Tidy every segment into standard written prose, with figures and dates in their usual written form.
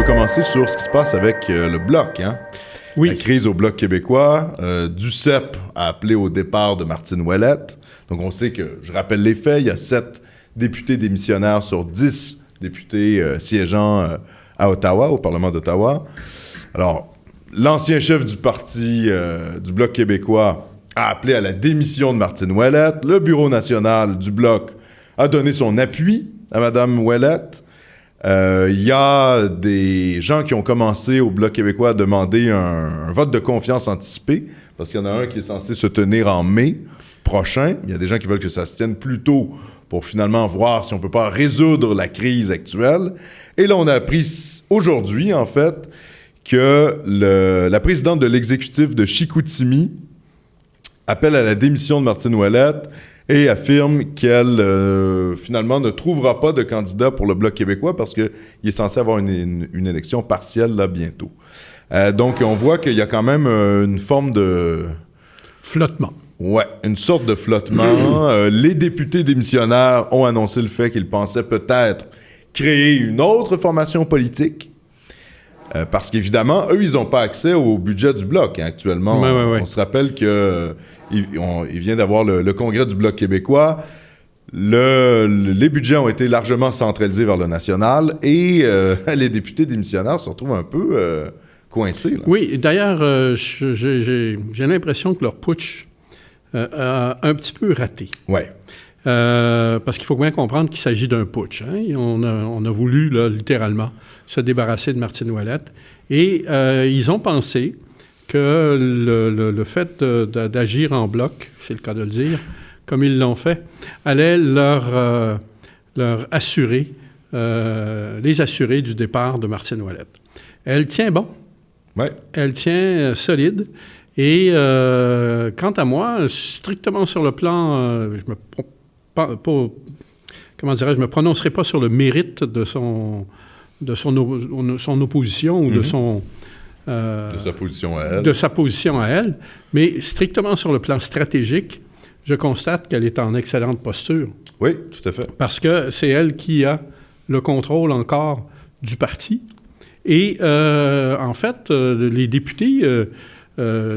veut commencer sur ce qui se passe avec le Bloc, hein? Oui. La crise au Bloc québécois. Duceppe a appelé au départ de Martine Ouellette. Donc, on sait que, je rappelle les faits, il y a 7 députés démissionnaires sur 10 députés siégeant à Ottawa, au Parlement d'Ottawa. Alors, l'ancien chef du parti du Bloc québécois a appelé à la démission de Martine Ouellette. Le Bureau national du Bloc a donné son appui à Mme Ouellette. Il y a des gens qui ont commencé au Bloc québécois à demander un vote de confiance anticipé, parce qu'il y en a un qui est censé se tenir en mai prochain. Il y a des gens qui veulent que ça se tienne plus tôt pour finalement voir si on ne peut pas résoudre la crise actuelle. Et là, on a appris aujourd'hui, en fait, que la présidente de l'exécutif de Chicoutimi appelle à la démission de Martine Ouellette et affirme qu'elle, finalement, ne trouvera pas de candidat pour le Bloc québécois parce qu'il est censé avoir une élection partielle, là, bientôt. Donc, on voit qu'il y a quand même une forme de... Flottement. Ouais, une sorte de flottement. Les députés démissionnaires ont annoncé le fait qu'ils pensaient peut-être créer une autre formation politique. Parce qu'évidemment, eux, ils n'ont pas accès au budget du Bloc, hein, actuellement. Ouais. On se rappelle qu'il vient d'avoir le congrès du Bloc québécois. Les budgets ont été largement centralisés vers le national et les députés démissionnaires se retrouvent un peu coincés. Là. Oui, d'ailleurs, j'ai l'impression que leur putsch a un petit peu raté. Oui. Parce qu'il faut bien comprendre qu'il s'agit d'un putsch. Hein? On a voulu, là, littéralement, se débarrasser de Martine Ouellette. Et ils ont pensé que le fait d'agir en bloc, c'est le cas de le dire, comme ils l'ont fait, allait leur assurer, les assurer du départ de Martine Ouellette. Elle tient bon. Ouais. Elle tient solide. Et quant à moi, strictement sur le plan, je me prononcerai pas sur le mérite de son opposition ou de sa position à elle. De sa position à elle, mais strictement sur le plan stratégique, je constate qu'elle est en excellente posture. Oui, tout à fait. Parce que c'est elle qui a le contrôle encore du parti. Et en fait, les députés,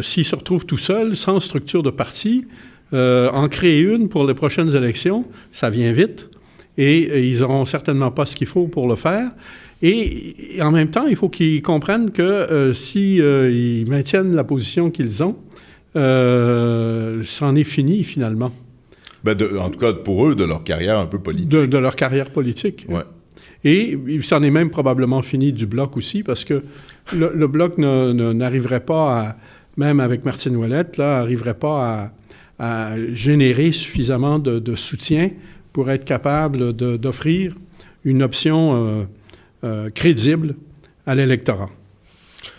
s'ils se retrouvent tout seuls, sans structure de parti, en créer une pour les prochaines élections, ça vient vite. Et ils n'auront certainement pas ce qu'il faut pour le faire. Et en même temps, il faut qu'ils comprennent que s'ils maintiennent la position qu'ils ont, c'en est fini, finalement. En tout cas, pour eux, de leur carrière un peu politique. De leur carrière politique. Ouais. Et c'en est même probablement fini du Bloc aussi, parce que le Bloc n'arriverait pas, même avec Martine Ouellette, n'arriverait pas à générer suffisamment de soutien pour être capable d'offrir une option crédible à l'électorat.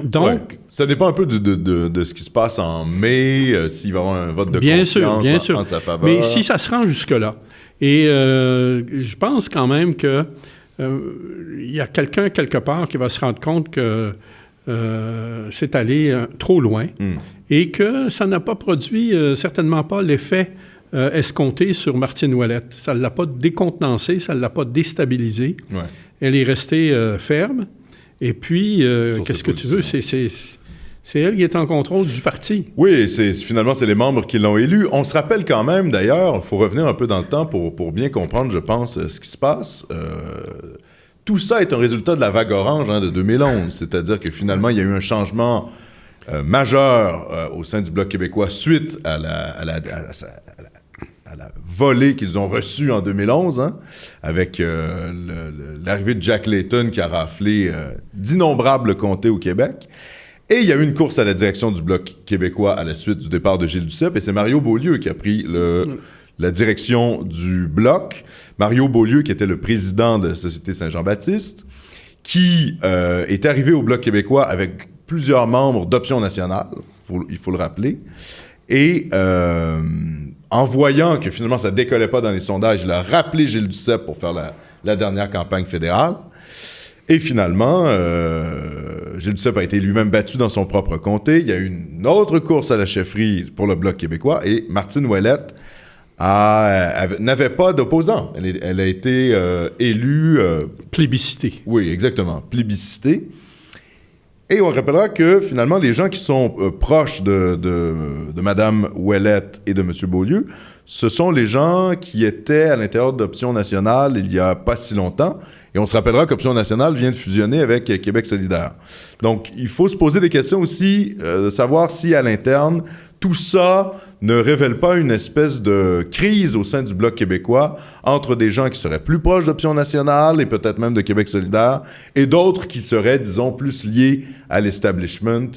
Donc, ça dépend un peu de ce qui se passe en mai, s'il va y avoir un vote de confiance en sa faveur. Mais si ça se rend jusque-là, et je pense quand même que il y a quelqu'un quelque part qui va se rendre compte que c'est allé trop loin et que ça n'a pas produit certainement pas l'effet escompté sur Martine Ouellette. Ça ne l'a pas décontenancée, ça ne l'a pas déstabilisée. Ouais. Elle est restée ferme. Et puis, qu'est-ce que tu veux? C'est elle qui est en contrôle du parti. Oui, finalement, c'est les membres qui l'ont élue. On se rappelle quand même, d'ailleurs, il faut revenir un peu dans le temps pour bien comprendre, je pense, ce qui se passe. Tout ça est un résultat de la vague orange de 2011. C'est-à-dire que finalement, il y a eu un changement majeur au sein du Bloc québécois suite à la volée qu'ils ont reçue en 2011, avec l'arrivée de Jack Layton qui a raflé d'innombrables comtés au Québec. Et il y a eu une course à la direction du Bloc québécois à la suite du départ de Gilles Duceppe, et c'est Mario Beaulieu qui a pris la direction du Bloc. Mario Beaulieu, qui était le président de la Société Saint-Jean-Baptiste, qui est arrivé au Bloc québécois avec plusieurs membres d'Option nationale, il faut le rappeler, et en voyant que finalement ça décollait pas dans les sondages, il a rappelé Gilles Duceppe pour faire la dernière campagne fédérale. Et finalement, Gilles Duceppe a été lui-même battu dans son propre comté. Il y a eu une autre course à la chefferie pour le Bloc québécois et Martine Ouellette n'avait pas d'opposant. Elle a été élue... plébiscitée. Oui, exactement, plébiscitée. Et on rappellera que, finalement, les gens qui sont proches de Mme Ouellette et de M. Beaulieu, ce sont les gens qui étaient à l'intérieur d'Option nationale il n'y a pas si longtemps. Et on se rappellera qu'Option nationale vient de fusionner avec Québec solidaire. Donc, il faut se poser des questions aussi, de savoir si, à l'interne, tout ça ne révèle pas une espèce de crise au sein du Bloc québécois entre des gens qui seraient plus proches d'Option nationale et peut-être même de Québec solidaire et d'autres qui seraient, disons, plus liés à l'establishment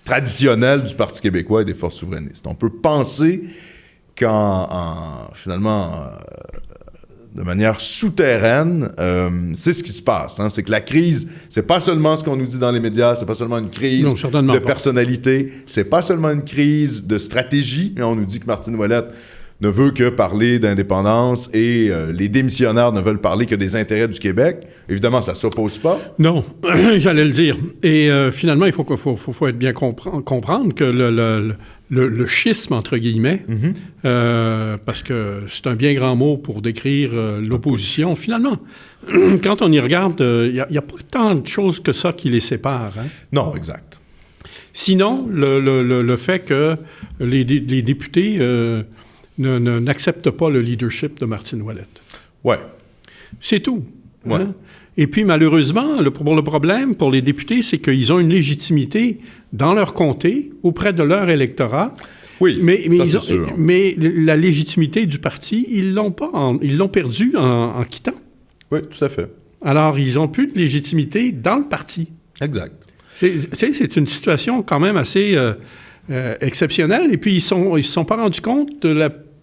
traditionnel du Parti québécois et des forces souverainistes. On peut penser finalement, de manière souterraine, c'est ce qui se passe. Hein? C'est que la crise, c'est pas seulement ce qu'on nous dit dans les médias, c'est pas seulement une crise de personnalité, c'est pas seulement une crise de stratégie. On nous dit que Martine Ouellette ne veut que parler d'indépendance et les démissionnaires ne veulent parler que des intérêts du Québec. Évidemment, ça s'oppose pas. Non, j'allais le dire. Et finalement, il faut être bien comprendre que le schisme, entre guillemets, parce que c'est un bien grand mot pour décrire l'opposition, finalement, quand on y regarde, il n'y a pas tant de choses que ça qui les séparent. Hein? Non, exact. Sinon, le fait que les députés n'acceptent pas le leadership de Martine Ouellette. Ouais. C'est tout. Ouais. Hein? Et puis, malheureusement, le problème pour les députés, c'est qu'ils ont une légitimité dans leur comté, auprès de leur électorat. Oui, c'est sûr. Mais la légitimité du parti, ils l'ont perdue en quittant. Oui, tout à fait. Alors, ils n'ont plus de légitimité dans le parti. Exact. C'est une situation quand même assez exceptionnelle. Et puis, ils ne se sont pas rendus compte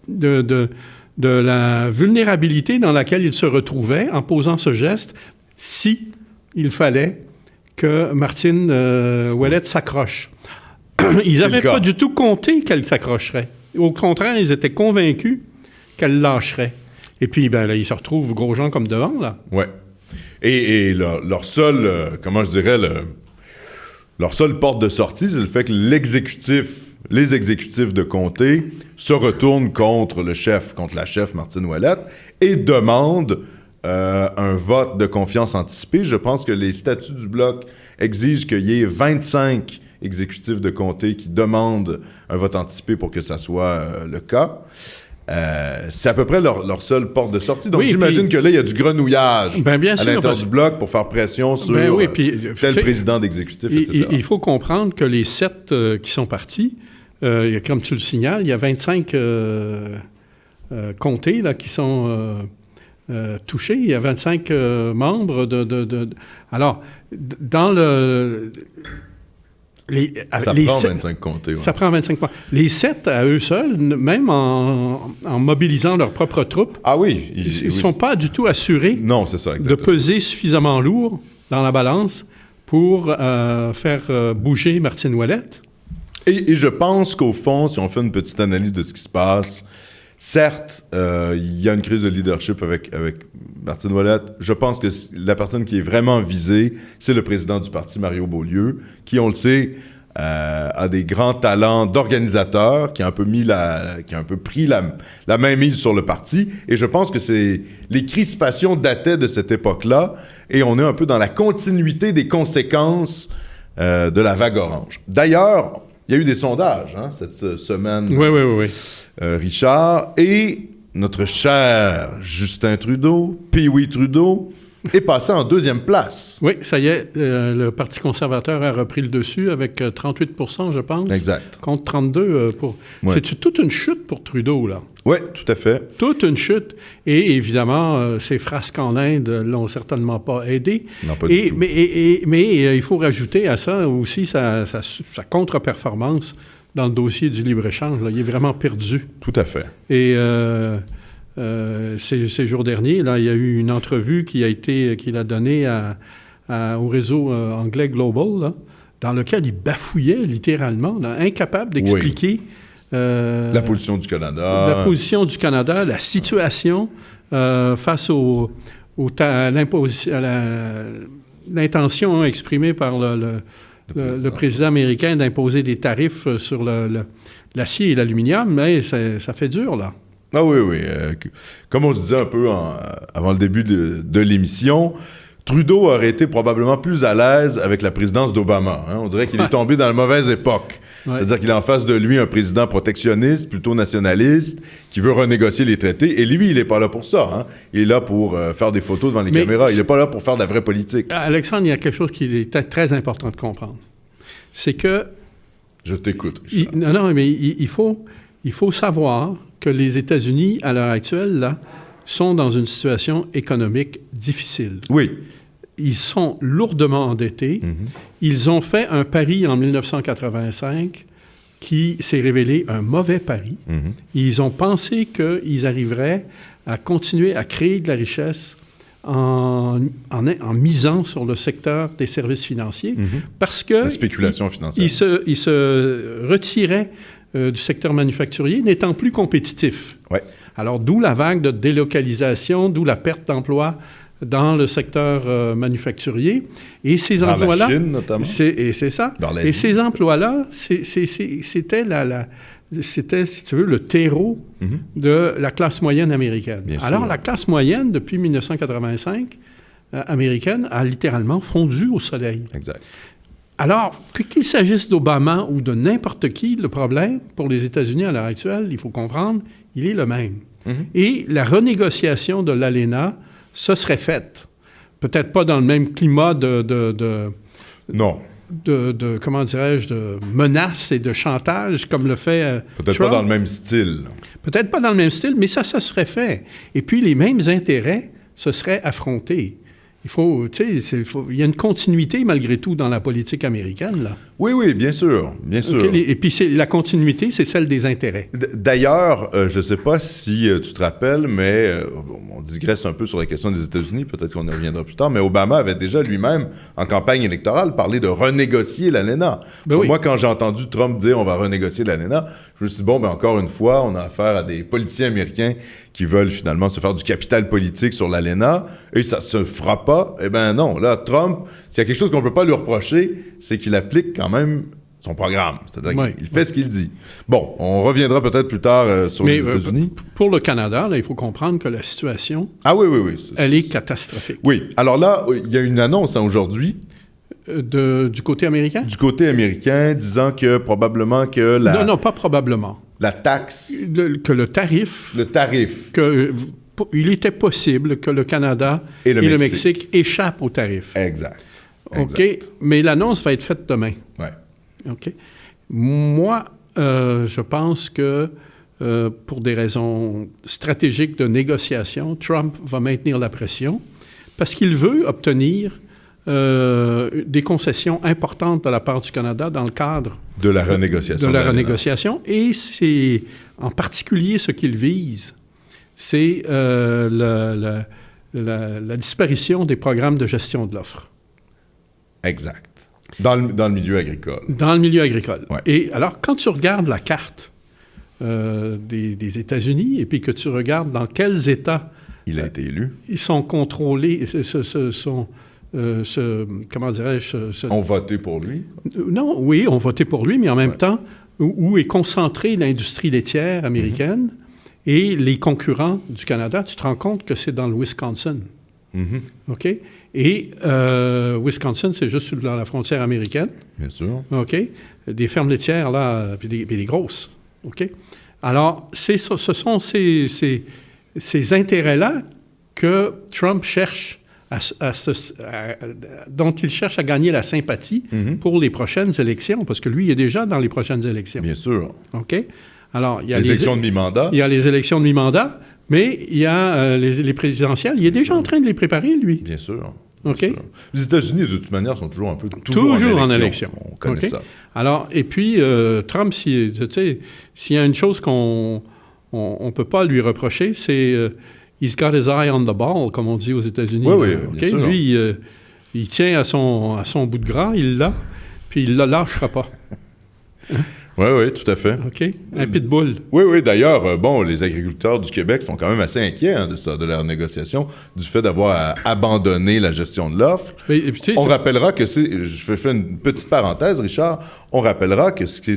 de la vulnérabilité dans laquelle ils se retrouvaient en posant ce geste, si il fallait que Martine Ouellette s'accroche. Ils n'avaient pas du tout compté qu'elle s'accrocherait. Au contraire, ils étaient convaincus qu'elle lâcherait. Et puis, là, ils se retrouvent gros gens comme devant, là. Oui. Et leur seul, leur seule porte de sortie, c'est le fait que les exécutifs de comté se retournent contre la chef Martine Ouellette et demandent un vote de confiance anticipé. Je pense que les statuts du Bloc exigent qu'il y ait 25 exécutifs de comté qui demandent un vote anticipé pour que ça soit le cas. C'est à peu près leur seule porte de sortie. Donc, j'imagine que là, il y a du grenouillage à l'intérieur du Bloc pour faire pression sur tel président d'exécutif, etc. Il faut comprendre que les 7 qui sont partis, comme tu le signales, il y a 25 comtés là, qui sont touchés. Il y a 25 membres Alors, dans le... Ça prend 25 comtés. Ouais. Ça prend 25 points. Les 7, à eux seuls, même en mobilisant leurs propres troupes, ils ne sont pas du tout assurés de peser suffisamment lourd dans la balance pour faire bouger Martine Ouellette. Et je pense qu'au fond, si on fait une petite analyse de ce qui se passe, certes, il y a une crise de leadership avec Martine Ouellette. Je pense que la personne qui est vraiment visée, c'est le président du parti, Mario Beaulieu, qui, on le sait, a des grands talents d'organisateur, qui a un peu pris la mainmise sur le parti. Et je pense que les crispations dataient de cette époque-là, et on est un peu dans la continuité des conséquences de la vague orange. D'ailleurs, il y a eu des sondages cette semaine, oui. Richard, et notre cher Justin Trudeau, Pee-wee Trudeau, est passé en 2e place. Oui, ça y est, le Parti conservateur a repris le dessus avec 38 %, je pense. Exact. Contre 32 pour... Ouais. C'est toute une chute pour Trudeau, là. Oui, tout à fait. Toute une chute. Et évidemment, ces frasques en Inde l'ont certainement pas aidé. Non, pas du tout. Mais il faut rajouter à ça aussi sa contre-performance dans le dossier du libre-échange. Là. Il est vraiment perdu. Tout à fait. Et ces jours derniers, là, il y a eu une entrevue qu'il a donnée au réseau anglais Global, là, dans lequel il bafouillait littéralement, là, incapable d'expliquer... la position du Canada. La position du Canada, la situation face à l'intention exprimée par le président américain d'imposer des tarifs sur l'acier et l'aluminium, mais ça fait dur, là. Ah oui, oui. Comme on se disait un peu avant le début de l'émission, Trudeau aurait été probablement plus à l'aise avec la présidence d'Obama. Hein? On dirait qu'il est tombé dans la mauvaise époque. Ouais. C'est-à-dire qu'il a en face de lui un président protectionniste, plutôt nationaliste, qui veut renégocier les traités. Et lui, il n'est pas là pour ça. Hein? Il est là pour faire des photos devant les caméras. Il n'est pas là pour faire de la vraie politique. Alexandre, il y a quelque chose qui est très important de comprendre. C'est que... Je t'écoute. Non, mais il faut savoir que les États-Unis, à l'heure actuelle, là, sont dans une situation économique difficile. Oui. Ils sont lourdement endettés. Mm-hmm. Ils ont fait un pari en 1985 qui s'est révélé un mauvais pari. Mm-hmm. Ils ont pensé qu'ils arriveraient à continuer à créer de la richesse en misant sur le secteur des services financiers parce que... La spéculation financière. Ils se retiraient du secteur manufacturier, n'étant plus compétitifs. Ouais. Alors, d'où la vague de délocalisation, d'où la perte d'emplois dans le secteur manufacturier. Et ces emplois-là... Dans la Chine, notamment. C'est ça. Dans l'Asie. Et ces emplois-là, c'était c'était, si tu veux, le terreau de la classe moyenne américaine. Bien Alors, sûr. la classe moyenne, depuis 1985, américaine, a littéralement fondu au soleil. Exact. Alors, qu'il s'agisse d'Obama ou de n'importe qui, le problème pour les États-Unis à l'heure actuelle, il faut comprendre, il est le même. Et la renégociation de l'ALENA, ce serait faite. Peut-être pas dans le même climat Non. comment dirais-je, de menaces et de chantage comme le fait Peut-être Trump. pas dans le même style. Peut-être pas dans le même style, mais ça serait fait. Et puis, les mêmes intérêts se seraient affrontés. Il y a une continuité, malgré tout, dans la politique américaine, là. Oui, oui, bien sûr, bien sûr. Okay, et puis, la continuité, c'est celle des intérêts. D'ailleurs, je ne sais pas si tu te rappelles, mais on digresse un peu sur la question des États-Unis, peut-être qu'on y reviendra plus tard, mais Obama avait déjà lui-même, en campagne électorale, parlé de renégocier l'ALENA. Oui. Moi, quand j'ai entendu Trump dire « on va renégocier l'ALENA », je me suis dit « bon, encore une fois, on a affaire à des politiciens américains qui veulent finalement se faire du capital politique sur l'ALENA, et ça se fera pas. » Eh bien non, là, Trump, s'il y a quelque chose qu'on ne peut pas lui reprocher, c'est qu'il applique quand même son programme. C'est-à-dire qu'il fait ce qu'il dit. Bon, on reviendra peut-être plus tard sur les États-Unis. Pour le Canada, là, il faut comprendre que la situation, oui. Elle est catastrophique. Oui. Alors là, il y a une annonce aujourd'hui. Du côté américain? Du côté américain, disant que probablement que la... Non, pas probablement. La taxe... que le tarif... Le tarif. Il était possible que le Canada et le Mexique échappent au tarif. Exact. OK? Mais l'annonce va être faite demain. Oui. OK? Moi, je pense que pour des raisons stratégiques de négociation, Trump va maintenir la pression parce qu'il veut obtenir des concessions importantes de la part du Canada dans le cadre de la renégociation. Et c'est en particulier ce qu'il vise, c'est la disparition des programmes de gestion de l'offre. Exact. Dans le milieu agricole. Dans le milieu agricole. Ouais. Et alors, quand tu regardes la carte des États-Unis et puis que tu regardes dans quels États il a été élu, ils sont contrôlés, comment dirais-je... ont voté pour lui? Non, oui, ont voté pour lui, mais en même temps, où est concentrée l'industrie laitière américaine et les concurrents du Canada, tu te rends compte que c'est dans le Wisconsin. OK? Et Wisconsin, c'est juste dans la frontière américaine. Bien sûr. OK? Des fermes laitières, là, puis des grosses. OK? Alors, ce sont ces intérêts-là que Trump cherche dont il cherche à gagner la sympathie pour les prochaines élections, parce que lui, il est déjà dans les prochaines élections. Bien sûr. OK? Alors, il y a les élections de mi-mandat. Il y a les élections de mi-mandat, mais il y a les présidentielles. Il est déjà en train de les préparer, lui. Bien sûr. OK? Bien sûr. Les États-Unis, de toute manière, sont toujours un peu... Toujours en élection. On connaît ça. Alors, et puis, Trump, s'il y a une chose qu'on ne peut pas lui reprocher, c'est... he's got his eye on the ball, comme on dit aux États-Unis. Oui, bien sûr. Lui, il tient à son bout de gras, il l'a, puis il ne le lâchera pas. Oui, Oui, oui, tout à fait. OK? Un pitbull. Oui, oui. D'ailleurs, les agriculteurs du Québec sont quand même assez inquiets de ça, de leur négociation, du fait d'avoir abandonné la gestion de l'offre. On rappellera que je fais une petite parenthèse, Richard, on rappellera que c'est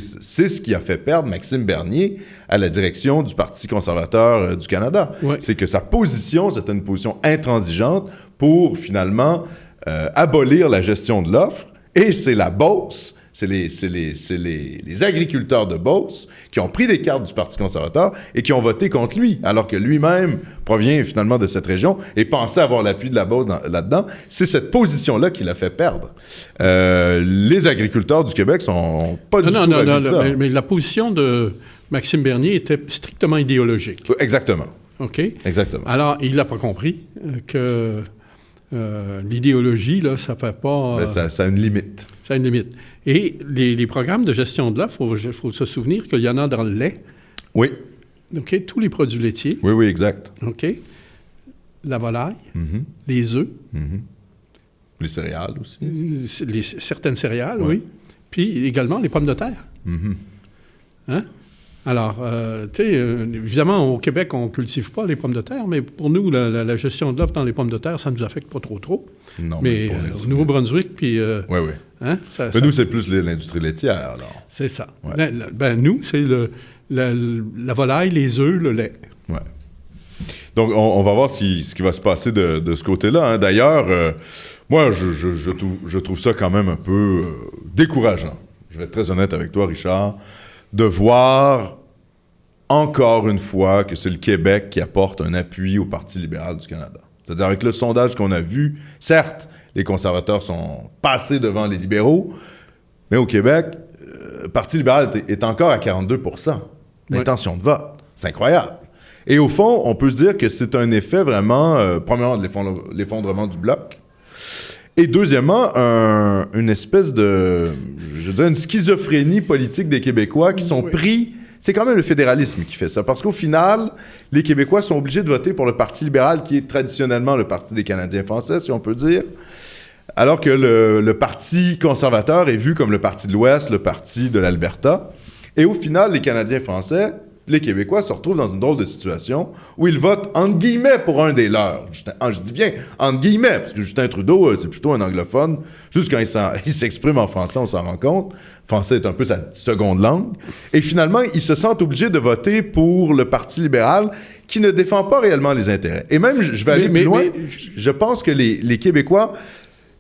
ce qui a fait perdre Maxime Bernier à la direction du Parti conservateur du Canada. Ouais. C'est que sa position, c'était une position intransigeante pour finalement abolir la gestion de l'offre, et c'est la Beauce. C'est les agriculteurs de Beauce qui ont pris des cartes du Parti conservateur et qui ont voté contre lui, alors que lui-même provient finalement de cette région et pensait avoir l'appui de la Beauce là-dedans. C'est cette position-là qui l'a fait perdre. Les agriculteurs du Québec sont pas du tout ravis de ça. Mais la position de Maxime Bernier était strictement idéologique. Exactement. OK? Exactement. Alors, il n'a pas compris que l'idéologie, là, ça fait pas... Ça a une limite. Ça a une limite. Et les programmes de gestion de l'offre, il faut se souvenir qu'il y en a dans le lait. Oui. OK? Tous les produits laitiers. Oui, oui, exact. OK? La volaille, les œufs. Les céréales aussi. Certaines céréales, oui. Puis également les pommes de terre. Hein? Alors, tu sais, évidemment, au Québec, on ne cultive pas les pommes de terre, mais pour nous, la gestion de l'offre dans les pommes de terre, ça ne nous affecte pas trop. Non, mais au Nouveau-Brunswick, puis... oui, oui. Hein, nous, c'est plus l'industrie laitière, alors. C'est ça. Ouais. Nous, c'est la volaille, les œufs, le lait. Oui. Donc, on va voir ce qui va se passer de ce côté-là. Hein. D'ailleurs, moi, je trouve ça quand même un peu décourageant. Je vais être très honnête avec toi, Richard, de voir encore une fois que c'est le Québec qui apporte un appui au Parti libéral du Canada. C'est-à-dire, avec le sondage qu'on a vu, certes, les conservateurs sont passés devant les libéraux, mais au Québec, le Parti libéral est encore à 42 % d'intention de vote. C'est incroyable. Et au fond, on peut se dire que c'est un effet vraiment, premièrement, de l'effondrement du Bloc, et deuxièmement, une espèce de, je dirais, une schizophrénie politique des Québécois qui sont pris... C'est quand même le fédéralisme qui fait ça, parce qu'au final, les Québécois sont obligés de voter pour le Parti libéral, qui est traditionnellement le Parti des Canadiens français, si on peut dire, alors que le Parti conservateur est vu comme le Parti de l'Ouest, le Parti de l'Alberta. Et au final, les Canadiens français, les Québécois se retrouvent dans une drôle de situation où ils votent, entre guillemets, pour un des leurs. Je dis bien, entre guillemets, parce que Justin Trudeau, c'est plutôt un anglophone. Juste quand il s'exprime en français, on s'en rend compte. Le français est un peu sa seconde langue. Et finalement, ils se sentent obligés de voter pour le Parti libéral qui ne défend pas réellement les intérêts. Et même, je vais aller plus loin, je pense que les Québécois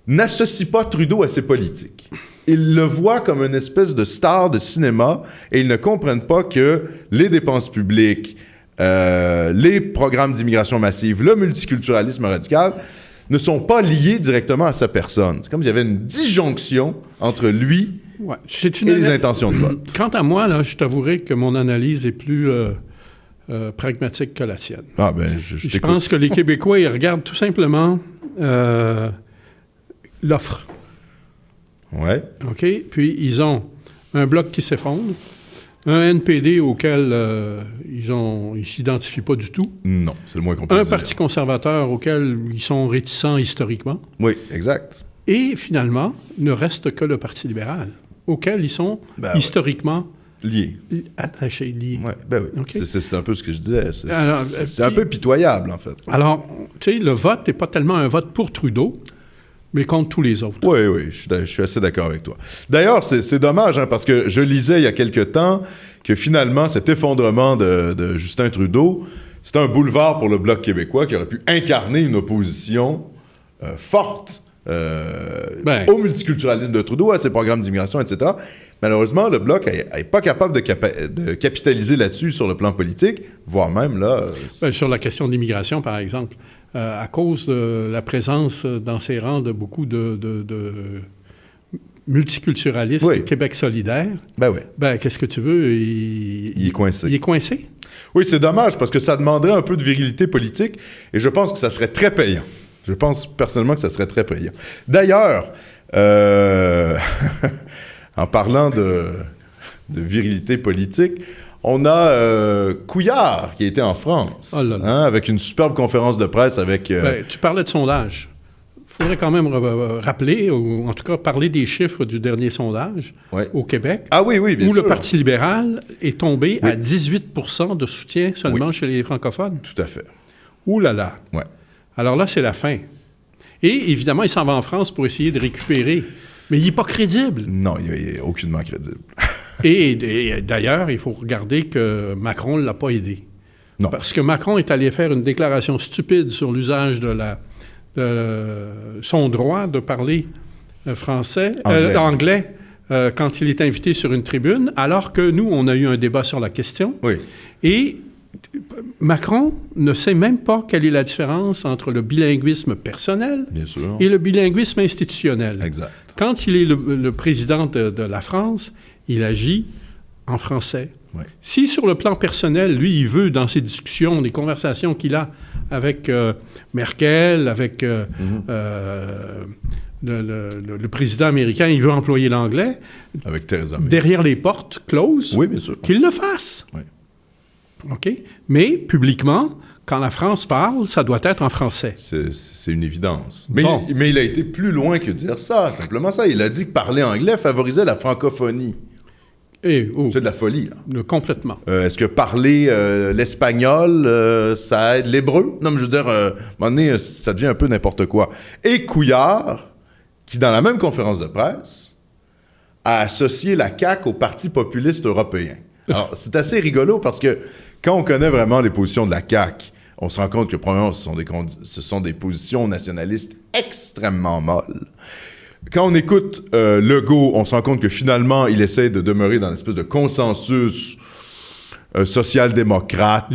n'associent pas Trudeau à ses politiques. Ils le voient comme une espèce de star de cinéma et ils ne comprennent pas que les dépenses publiques, les programmes d'immigration massive, le multiculturalisme radical ne sont pas liés directement à sa personne. C'est comme s'il y avait une disjonction entre lui et les intentions de vote. Quant à moi, là, je t'avouerai que mon analyse est plus pragmatique que la tienne. Ah ben, je pense que les Québécois, ils regardent tout simplement l'offre. Ouais. OK? Puis, ils ont un bloc qui s'effondre, un NPD auquel ils ne s'identifient pas du tout. Non, c'est le moins qu'on peut dire. Un parti conservateur auquel ils sont réticents historiquement. Oui, exact. Et finalement, ne reste que le Parti libéral, auquel ils sont historiquement liés. Attachés, liés. Oui, ben oui. Okay. C'est un peu ce que je disais. C'est un peu pitoyable, en fait. Alors, tu sais, le vote n'est pas tellement un vote pour Trudeau, mais contre tous les autres. Oui, oui, je suis assez d'accord avec toi. D'ailleurs, c'est dommage, hein, parce que je lisais il y a quelque temps que finalement, cet effondrement de Justin Trudeau, c'était un boulevard pour le Bloc québécois qui aurait pu incarner une opposition forte au multiculturalisme de Trudeau, à ses programmes d'immigration, etc. Malheureusement, le Bloc n'est pas capable de capitaliser là-dessus sur le plan politique, voire même là... sur la question de l'immigration, par exemple. À cause de la présence dans ses rangs de beaucoup de multiculturalistes Québec solidaire, qu'est-ce que tu veux? Il est coincé. Il est coincé? Oui, c'est dommage, parce que ça demanderait un peu de virilité politique, et je pense que ça serait très payant. Je pense personnellement que ça serait très payant. D'ailleurs, en parlant de virilité politique, on a Couillard qui était en France, avec une superbe conférence de presse avec... tu parlais de sondage. faudrait quand même rappeler, ou en tout cas parler des chiffres du dernier sondage au Québec. Ah oui, bien où sûr. Le Parti libéral est tombé à 18 % de soutien seulement chez les francophones. Tout à fait. Ouh là là. Ouais. Alors là, c'est la fin. Et évidemment, il s'en va en France pour essayer de récupérer. Mais il n'est pas crédible. Non, il n'est aucunement crédible. et d'ailleurs, il faut regarder que Macron ne l'a pas aidé. Non. Parce que Macron est allé faire une déclaration stupide sur l'usage de son droit de parler anglais quand il est invité sur une tribune, alors que nous, on a eu un débat sur la question. Oui. Et Macron ne sait même pas quelle est la différence entre le bilinguisme personnel et le bilinguisme institutionnel. Exact. Quand il est le président de la France, il agit en français. Oui. Si sur le plan personnel, lui, il veut, dans ses discussions, des conversations qu'il a avec Merkel, avec le président américain, il veut employer l'anglais. Avec Theresa May. Derrière les portes closes, oui, bien sûr. Qu'il le fasse. Oui. OK? Mais, publiquement, quand la France parle, ça doit être en français. C'est une évidence. Mais il a été plus loin que dire ça, simplement ça. Il a dit que parler anglais favorisait la francophonie. C'est de la folie, là. Complètement. Est-ce que parler l'espagnol, ça aide l'hébreu? Non, mais je veux dire, à un moment donné, ça devient un peu n'importe quoi. Et Couillard, qui, dans la même conférence de presse, a associé la CAQ au Parti populiste européen. Alors, c'est assez rigolo parce que quand on connaît vraiment les positions de la CAQ, on se rend compte que, premièrement, ce sont des positions nationalistes extrêmement molles. Quand on écoute Legault, on se rend compte que finalement, il essaie de demeurer dans une espèce de consensus social-démocrate.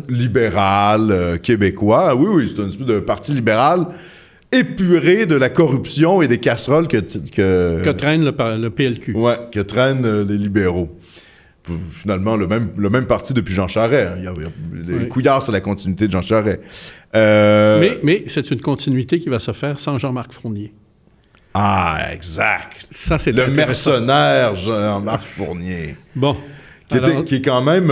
Libéral, québécois. Oui, c'est une espèce de parti libéral épuré de la corruption et des casseroles que traîne le PLQ. Oui, que traînent les libéraux. Finalement, le même parti depuis Jean Charest. Les Couillards, c'est la continuité de Jean Charest. Mais c'est une continuité qui va se faire sans Jean-Marc Fournier. Ah, exact. Ça, c'est le mercenaire Jean-Marc Fournier. Bon. Qui est quand même...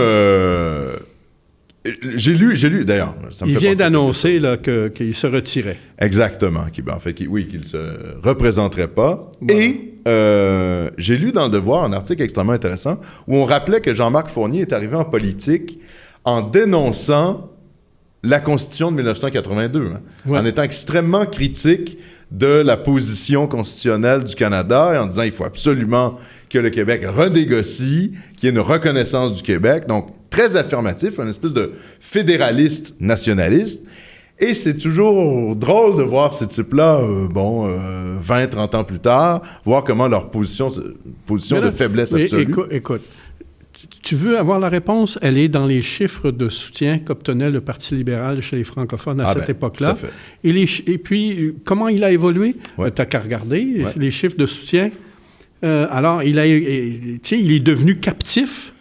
J'ai lu, d'ailleurs. Il vient d'annoncer qu'il se retirait. Exactement. Qu'il ne se représenterait pas. Voilà. Et j'ai lu dans Le Devoir un article extrêmement intéressant où on rappelait que Jean-Marc Fournier est arrivé en politique en dénonçant la Constitution de 1982, en étant extrêmement critique de la position constitutionnelle du Canada et en disant qu'il faut absolument que le Québec redégocie, qu'il y ait une reconnaissance du Québec. Donc, très affirmatif, un espèce de fédéraliste nationaliste. Et c'est toujours drôle de voir ces types-là, 20, 30 ans plus tard, voir comment leur position de faiblesse absolue. Écoute, tu veux avoir la réponse? Elle est dans les chiffres de soutien qu'obtenait le Parti libéral chez les francophones à cette époque-là. Tout à fait. Et puis, comment il a évolué? Tu n'as qu'à regarder les chiffres de soutien. Alors, il est devenu captif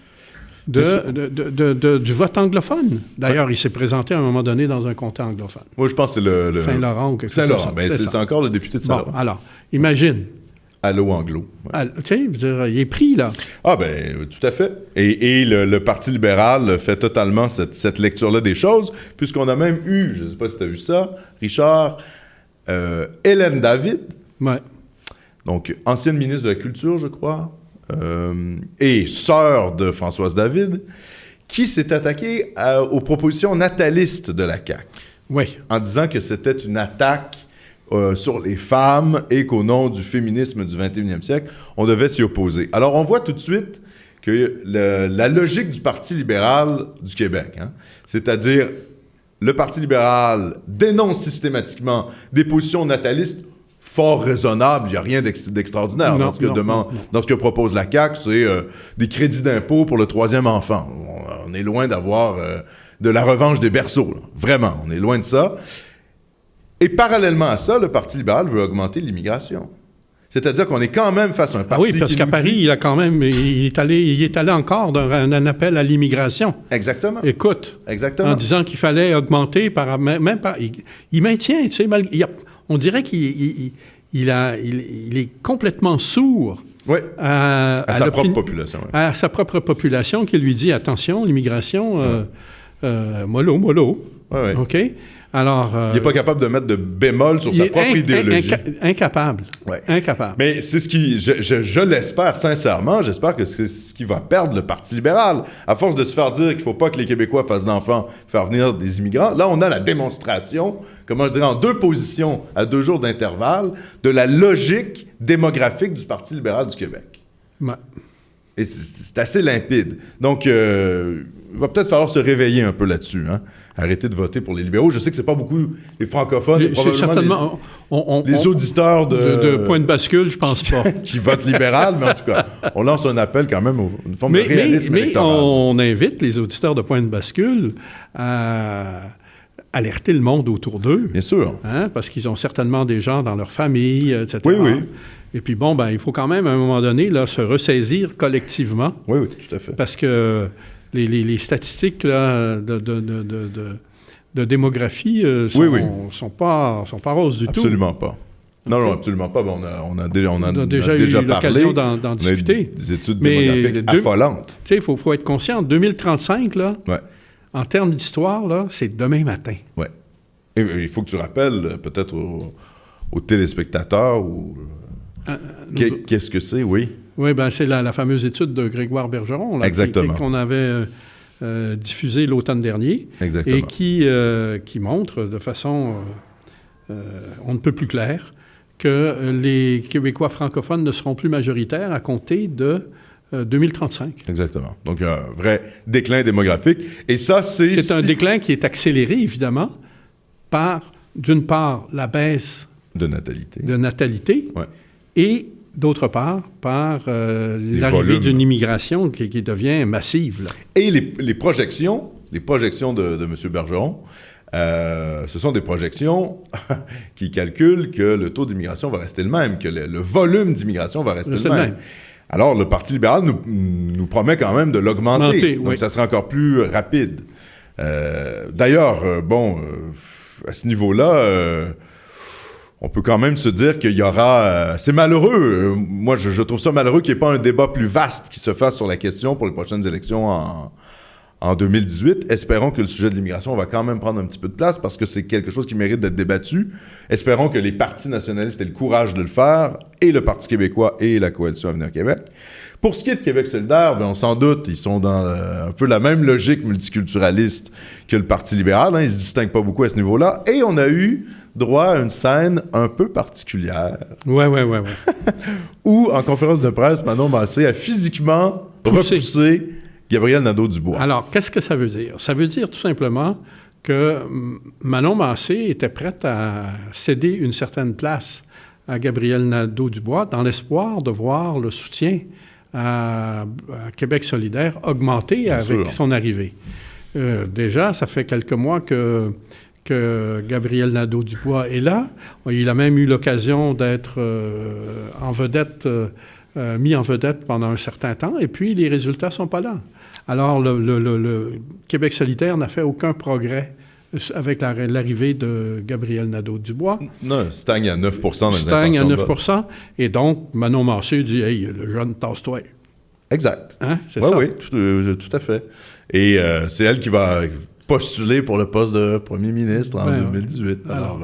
du vote anglophone. D'ailleurs, il s'est présenté à un moment donné dans un comté anglophone. Moi, je pense que c'est le Saint-Laurent ou quelque chose Saint-Laurent, comme ça. C'est encore le député de Saint-Laurent. Bon, alors, imagine. Allô anglo. Tu sais, il est pris, là. Ah, ben, tout à fait. Et le Parti libéral fait totalement cette lecture-là des choses, puisqu'on a même eu, je ne sais pas si tu as vu ça, Richard, Hélène David, donc ancienne ministre de la Culture, je crois, et sœur de Françoise David, qui s'est attaquée aux propositions natalistes de la CAQ. Oui. En disant que c'était une attaque sur les femmes et qu'au nom du féminisme du 21e siècle, on devait s'y opposer. Alors, on voit tout de suite que la logique du Parti libéral du Québec, c'est-à-dire le Parti libéral dénonce systématiquement des positions natalistes fort raisonnables, il n'y a rien d'extraordinaire dans ce que propose la CAQ, c'est des crédits d'impôt pour le 3e enfant. On est loin d'avoir de la revanche des berceaux, là. Vraiment, on est loin de ça. Et parallèlement à ça, le Parti libéral veut augmenter l'immigration. C'est-à-dire qu'on est quand même face à un parti oui, parce qu'à Paris, il est allé encore d'un appel à l'immigration. Exactement. Écoute, exactement. En disant qu'il fallait augmenter il maintient, tu sais, on dirait qu'il est complètement sourd. Oui, à sa propre population. Oui. À sa propre population qui lui dit, attention, l'immigration, mollo. Ouais, ouais. OK? Alors... il n'est pas capable de mettre de bémol sur sa propre idéologie. Incapable. Ouais. Incapable. Mais c'est ce qui... Je l'espère sincèrement. J'espère que c'est ce qui va perdre le Parti libéral. À force de se faire dire qu'il ne faut pas que les Québécois fassent d'enfants, faire venir des immigrants, là, on a la démonstration, comment je dirais, en 2 positions, à 2 jours d'intervalle, de la logique démographique du Parti libéral du Québec. Ouais. Et c'est assez limpide. Donc, il va peut-être falloir se réveiller un peu là-dessus, hein? Arrêter de voter pour les libéraux. Je sais que c'est pas beaucoup les francophones, C'est certainement les auditeurs de point de bascule, je pense pas. qui votent libéral, mais en tout cas, on lance un appel quand même une forme de réalisme électoral. Mais on invite les auditeurs de point de bascule à alerter le monde autour d'eux. Bien sûr. Hein, parce qu'ils ont certainement des gens dans leur famille, etc. Oui, oui. Et puis bon, il faut quand même, à un moment donné, là, se ressaisir collectivement. Oui, oui, tout à fait. Parce que les statistiques là, de démographie sont pas roses du tout. Absolument pas. Non, Okay. non, absolument pas. On a déjà déjà eu l'occasion d'en discuter. Des études démographiques affolantes. Tu sais, il faut être conscient, 2035, là, Ouais. en termes d'histoire, là, c'est demain matin. Oui. Et il faut que tu rappelles peut-être aux téléspectateurs qu'est-ce que c'est, oui. Oui, c'est la fameuse étude de Grégoire Bergeron là, exactement. qu'on avait diffusée l'automne dernier. Exactement. Et qui montre de façon on ne peut plus claire que les Québécois francophones ne seront plus majoritaires à compter de 2035. Exactement. Donc, un vrai déclin démographique. Et ça, c'est un déclin qui est accéléré, évidemment, par, d'une part, la baisse de natalité. Ouais. Et d'autre part, par l'arrivée d'une immigration qui devient massive. Là. Et les projections de M. Bergeron, ce sont des projections qui calculent que le taux d'immigration va rester le même, que le volume d'immigration va rester le même. Alors, le Parti libéral nous promet quand même de l'augmenter. Donc, ça sera encore plus rapide. D'ailleurs, à ce niveau-là... on peut quand même se dire qu'il y aura... c'est malheureux. Moi, je trouve ça malheureux qu'il n'y ait pas un débat plus vaste qui se fasse sur la question pour les prochaines élections en 2018. Espérons que le sujet de l'immigration va quand même prendre un petit peu de place parce que c'est quelque chose qui mérite d'être débattu. Espérons que les partis nationalistes aient le courage de le faire, et le Parti québécois et la Coalition Avenir Québec. Pour ce qui est de Québec solidaire, on s'en doute, ils sont dans un peu la même logique multiculturaliste que le Parti libéral. Hein, ils ne se distinguent pas beaucoup à ce niveau-là. Et on a eu droit à une scène un peu particulière. Ouais. Où, en conférence de presse, Manon Massé a physiquement repoussé Gabriel Nadeau-Dubois. Alors, qu'est-ce que ça veut dire? Ça veut dire tout simplement que Manon Massé était prête à céder une certaine place à Gabriel Nadeau-Dubois dans l'espoir de voir le soutien à Québec solidaire augmenter avec son arrivée. Déjà, ça fait quelques mois que Gabriel Nadeau-Dubois est là. Il a même eu l'occasion d'être mis en vedette pendant un certain temps, et puis les résultats ne sont pas là. Alors, le Québec solidaire n'a fait aucun progrès avec l'arrivée de Gabriel Nadeau-Dubois. Non, stagne à 9 dans les stagne à 9 et donc, Manon Massé dit « Hey, le jeune, tasse-toi ». Exact. Hein? C'est ça? Oui, tout à fait. Et c'est elle qui va postuler pour le poste de premier ministre en 2018. Alors,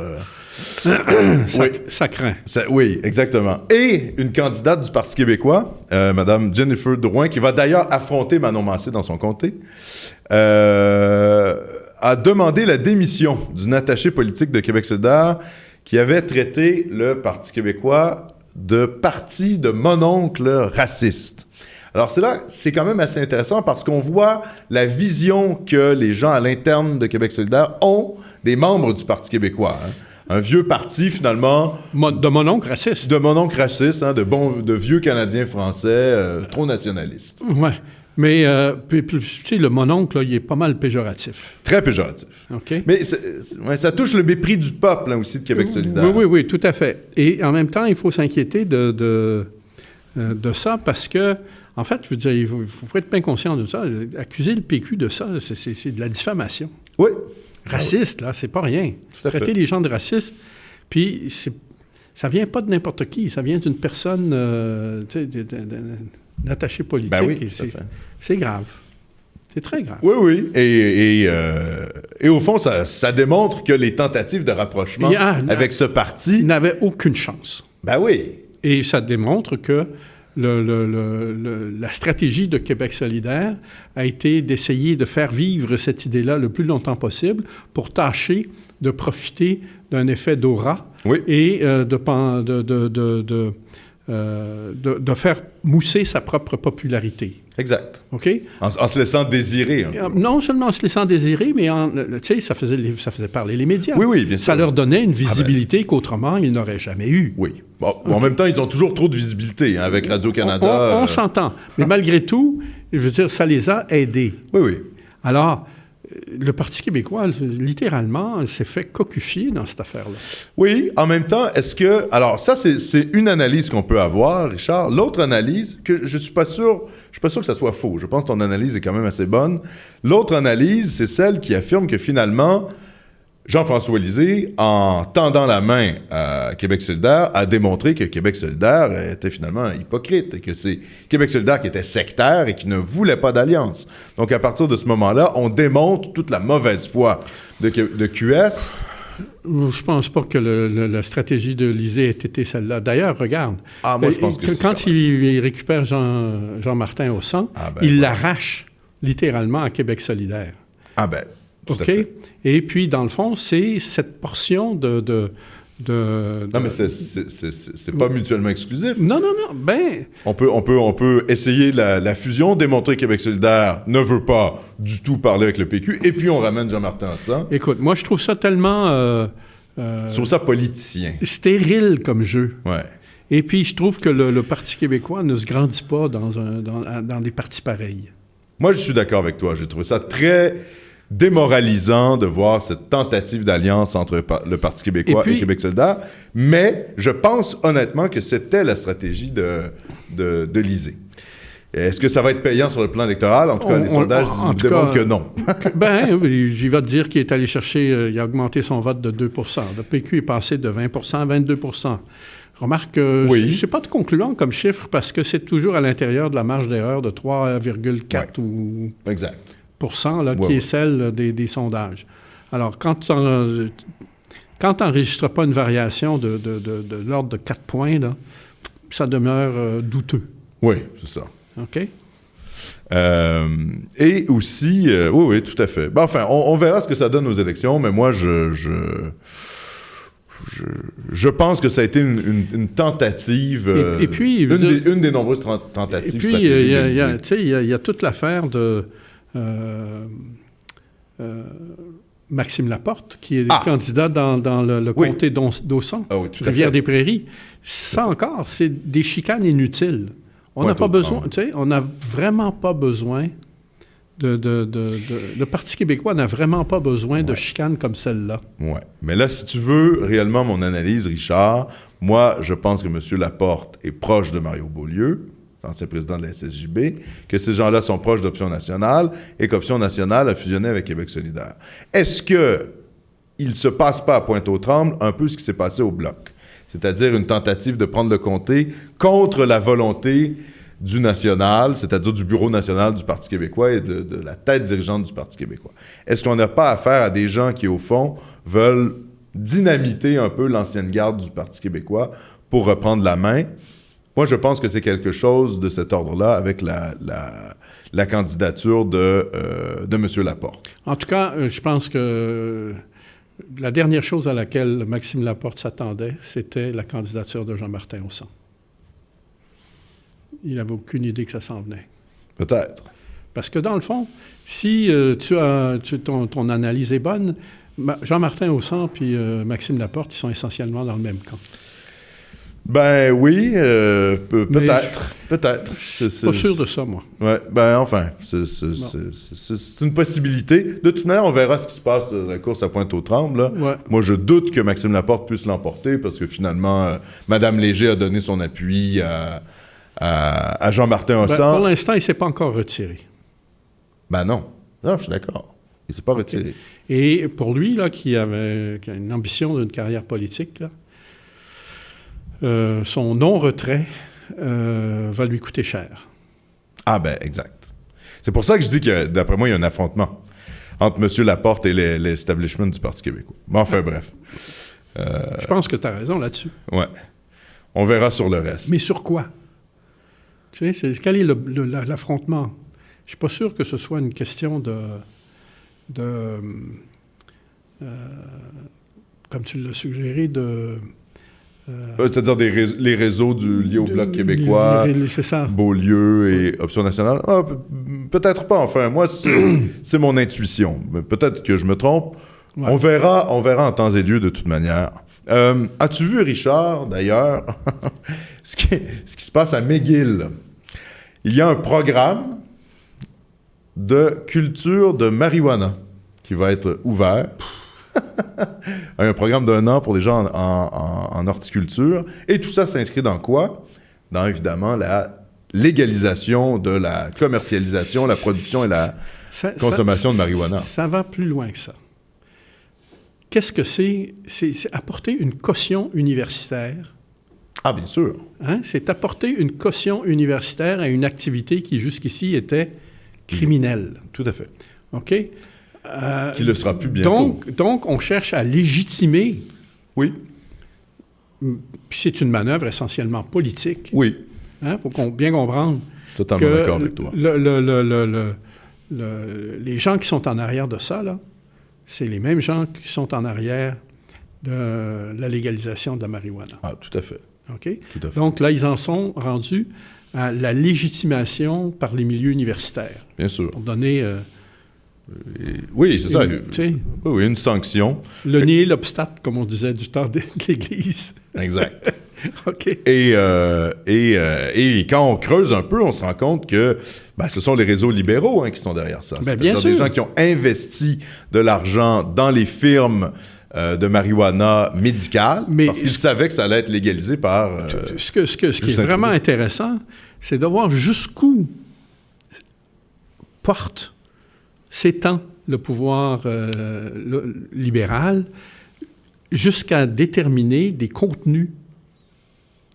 ça craint. Oui, exactement. Et une candidate du Parti québécois, Mme Jennifer Drouin, qui va d'ailleurs affronter Manon Massé dans son comté, a demandé la démission d'une attachée politique de Québec solidaire qui avait traité le Parti québécois de parti de mononcle raciste. Alors c'est quand même assez intéressant parce qu'on voit la vision que les gens à l'interne de Québec solidaire ont des membres du Parti québécois. Hein. Un vieux parti, finalement... De mononcle raciste. De mononcle raciste, hein, de vieux Canadiens français trop nationalistes. Oui. Mais, tu sais, le mononcle, là, il est pas mal péjoratif. Très péjoratif. OK. Mais ça touche le mépris du peuple, hein, aussi, de Québec solidaire. Oui, tout à fait. Et en même temps, il faut s'inquiéter de ça parce que, en fait, je veux dire, il faut être bien conscient de ça. Accuser le PQ de ça, c'est de la diffamation. Oui. Raciste, là, c'est pas rien. Traiter les gens de racistes, puis ça vient pas de n'importe qui, ça vient d'une personne, d'attaché politique. Ben oui, c'est grave. C'est très grave. Oui. Et Et au fond, ça démontre que les tentatives de rapprochement avec ce parti n'avaient aucune chance. Ben oui. Et ça démontre que la stratégie de Québec solidaire a été d'essayer de faire vivre cette idée-là le plus longtemps possible pour tâcher de profiter d'un effet d'aura et de faire mousser sa propre popularité. Exact. OK? En se laissant désirer. Non seulement en se laissant désirer, mais tu sais, ça faisait parler les médias. Oui, bien sûr. Ça leur donnait une visibilité qu'autrement, ils n'auraient jamais eue. Oui. Bon, en même temps, ils ont toujours trop de visibilité avec Radio-Canada. On s'entend. Mais malgré tout, je veux dire, ça les a aidés. Oui. Alors, le Parti québécois, littéralement, s'est fait cocufier dans cette affaire-là. Oui, en même temps, est-ce que... Alors, ça, c'est une analyse qu'on peut avoir, Richard. L'autre analyse, que je suis pas sûr que ça soit faux. Je pense que ton analyse est quand même assez bonne. L'autre analyse, c'est celle qui affirme que finalement, Jean-François Lisée, en tendant la main à Québec solidaire, a démontré que Québec solidaire était finalement hypocrite et que c'est Québec solidaire qui était sectaire et qui ne voulait pas d'alliance. Donc, à partir de ce moment-là, on démontre toute la mauvaise foi de QS. Je pense pas que la stratégie de Lisée ait été celle-là. D'ailleurs, regarde. Moi, je pense que quand il récupère Jean-Martin Hossan, il l'arrache littéralement à Québec solidaire. Tout à fait. Et puis, dans le fond, c'est cette portion Non, mais c'est pas mutuellement exclusif. Non. On peut essayer la fusion, démontrer que Québec solidaire ne veut pas du tout parler avec le PQ, et puis on ramène Jean-Martin Hossan. Écoute, moi, je trouve ça tellement... je trouve ça politicien. Stérile comme jeu. Ouais. Et puis, je trouve que le Parti québécois ne se grandit pas dans des partis pareils. Moi, je suis d'accord avec toi. J'ai trouvé ça très démoralisant de voir cette tentative d'alliance entre le Parti québécois et Québec solidaire, mais je pense honnêtement que c'était la stratégie de Lisée. Est-ce que ça va être payant sur le plan électoral? En tout cas, les sondages démontrent que non. J'y vais te dire qu'il est allé chercher, il a augmenté son vote de 2 %. Le PQ est passé de 20 % à 22 %. Remarque que je ne sais pas de concluant comme chiffre parce que c'est toujours à l'intérieur de la marge d'erreur de 3,4 ou... Exact. qui est celle des sondages. Alors, quand tu n'enregistres pas une variation de l'ordre de 4 points, là, ça demeure douteux. Oui, c'est ça. OK? Et aussi, oui, tout à fait. Enfin, on verra ce que ça donne aux élections, mais moi, je pense que ça a été une tentative, et puis, une des nombreuses tentatives. Et puis, il y a toute l'affaire de Maxime Laporte, qui est candidat dans le comté d'Ausson, Rivière-des-Prairies. Ça encore, c'est des chicanes inutiles. On n'a pas besoin, on n'a vraiment pas besoin le Parti québécois n'a vraiment pas besoin de chicanes comme celle-là. Oui. Mais là, si tu veux réellement mon analyse, Richard, moi, je pense que M. Laporte est proche de Mario Beaulieu, l'ancien président de la SSJB, que ces gens-là sont proches d'Option nationale et qu'Option nationale a fusionné avec Québec solidaire. Est-ce qu'il ne se passe pas à Pointe-aux-Trembles un peu ce qui s'est passé au Bloc? C'est-à-dire une tentative de prendre le comté contre la volonté du national, c'est-à-dire du bureau national du Parti québécois et de la tête dirigeante du Parti québécois. Est-ce qu'on n'a pas affaire à des gens qui, au fond, veulent dynamiter un peu l'ancienne garde du Parti québécois pour reprendre la main? Moi, je pense que c'est quelque chose de cet ordre-là avec la candidature de M. Laporte. En tout cas, je pense que la dernière chose à laquelle Maxime Laporte s'attendait, c'était la candidature de Jean-Martin Hossan. Il n'avait aucune idée que ça s'en venait. Peut-être. Parce que dans le fond, si ton analyse est bonne, Jean-Martin Hossan puis Maxime Laporte, ils sont essentiellement dans le même camp. Ben oui, peut-être. Peut-être. Je suis pas sûr de ça, moi. Ouais, enfin, c'est une possibilité. De toute manière, on verra ce qui se passe dans la course à Pointe-aux-Trembles. Ouais. Moi, je doute que Maxime Laporte puisse l'emporter parce que finalement, Mme Léger a donné son appui à Jean-Martin Hossan. Pour l'instant, il ne s'est pas encore retiré. Non. Non, je suis d'accord. Il ne s'est pas retiré. Et pour lui, là, qui a une ambition d'une carrière politique, là, son non-retrait va lui coûter cher. Exact. C'est pour ça que je dis que, d'après moi, il y a un affrontement entre M. Laporte et l'establishment du Parti québécois. Mais enfin, bref. Je pense que tu as raison là-dessus. Ouais. On verra sur le reste. Mais sur quoi? Tu sais, quel est l'affrontement? Je suis pas sûr que ce soit une question comme tu l'as suggéré, c'est-à-dire les réseaux liés au Bloc québécois, c'est ça. Beaulieu et Option nationale. Ah, peut-être pas, enfin. Moi, c'est mon intuition. Peut-être que je me trompe. Ouais. On verra en temps et lieu de toute manière. As-tu vu, Richard, d'ailleurs, ce qui se passe à McGill? Il y a un programme de culture de marijuana qui va être ouvert. Un programme d'1 an pour les gens en horticulture. Et tout ça s'inscrit dans quoi? Dans, évidemment, la légalisation de la commercialisation, la production et la consommation de marijuana. Ça va plus loin que ça. Qu'est-ce que c'est? C'est apporter une caution universitaire. Ah, bien sûr. Hein? C'est apporter une caution universitaire à une activité qui, jusqu'ici, était criminelle. Tout à fait. OK? Qui le sera plus bientôt. Donc, on cherche à légitimer. Oui. Puis c'est une manœuvre essentiellement politique. Oui. Il faut bien comprendre. Je suis totalement d'accord avec toi. Les gens qui sont en arrière de ça, là, c'est les mêmes gens qui sont en arrière de la légalisation de la marijuana. Ah, tout à fait. OK? Tout à fait. Donc là, ils en sont rendus à la légitimation par les milieux universitaires. Bien sûr. Pour donner... oui, c'est ça. Oui, une sanction. Le nihil obstat, comme on disait du temps de l'Église. Exact. OK. Et quand on creuse un peu, on se rend compte que ce sont les réseaux libéraux qui sont derrière ça. Bien sûr. Des gens qui ont investi de l'argent dans les firmes de marijuana médicale parce qu'ils savaient que ça allait être légalisé par... ce qui est vraiment intéressant, c'est de voir jusqu'où s'étend le pouvoir libéral jusqu'à déterminer des contenus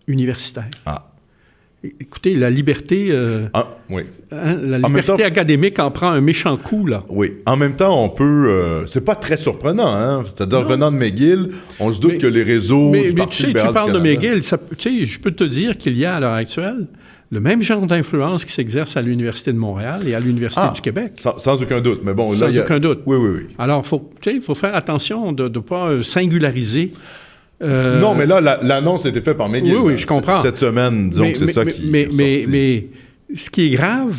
universitaires. Ah. Écoutez, la liberté, oui. La liberté académique en prend un méchant coup, là. Oui. En même temps, on peut... c'est pas très surprenant, hein? C'est-à-dire, venant de McGill, on se doute que les réseaux du Parti libéral tu parles de McGill, je peux te dire qu'il y a à l'heure actuelle le même genre d'influence qui s'exerce à l'Université de Montréal et à l'Université du Québec. Sans aucun doute, mais bon... Sans aucun doute. Oui. Alors, il faut faire attention de ne pas singulariser... Non, mais là, l'annonce a été faite par McGill. Oui, je comprends. Cette semaine, disons que c'est ça qui est sorti. Mais ce qui est grave,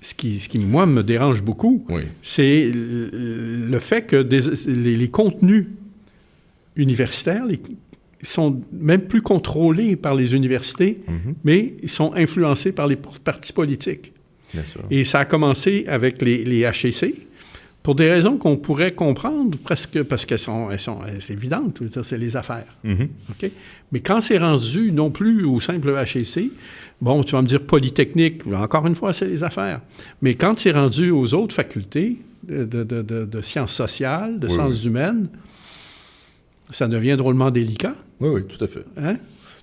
ce qui, moi, me dérange beaucoup, c'est le fait que les contenus universitaires sont même plus contrôlés par les universités, mais ils sont influencés par les partis politiques. Bien sûr. Et ça a commencé avec les HEC, pour des raisons qu'on pourrait comprendre, presque parce qu'elles sont évidentes, c'est les affaires. Okay? Mais quand c'est rendu non plus au simple HEC, bon, tu vas me dire Polytechnique, encore une fois, c'est les affaires. Mais quand c'est rendu aux autres facultés de sciences sociales, de sciences humaines, ça devient drôlement délicat. Oui, tout à fait. Hein?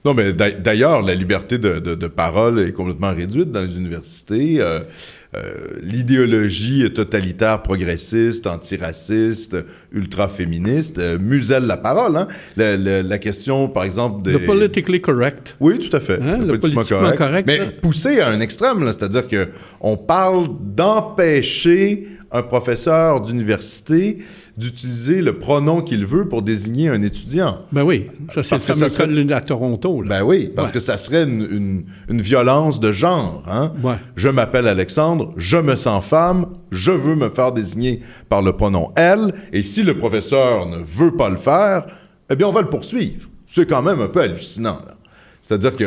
Non, mais d'ailleurs, la liberté de parole est complètement réduite dans les universités. L'idéologie totalitaire, progressiste, antiraciste, ultra-féministe muselle la parole. Hein? La question, par exemple... Le politically correct. Oui, tout à fait. Hein? Le politiquement correct. Mais poussé à un extrême, là, c'est-à-dire qu'on parle d'empêcher un professeur d'université d'utiliser le pronom qu'il veut pour désigner un étudiant. Ben oui, ça c'est le fameux cas à Toronto. Là. Ben oui, parce que ça serait une violence de genre. Hein? Ouais. Je m'appelle Alexandre, je me sens femme, je veux me faire désigner par le pronom « elle », et si le professeur ne veut pas le faire, eh bien on va le poursuivre. C'est quand même un peu hallucinant, là. C'est-à-dire que...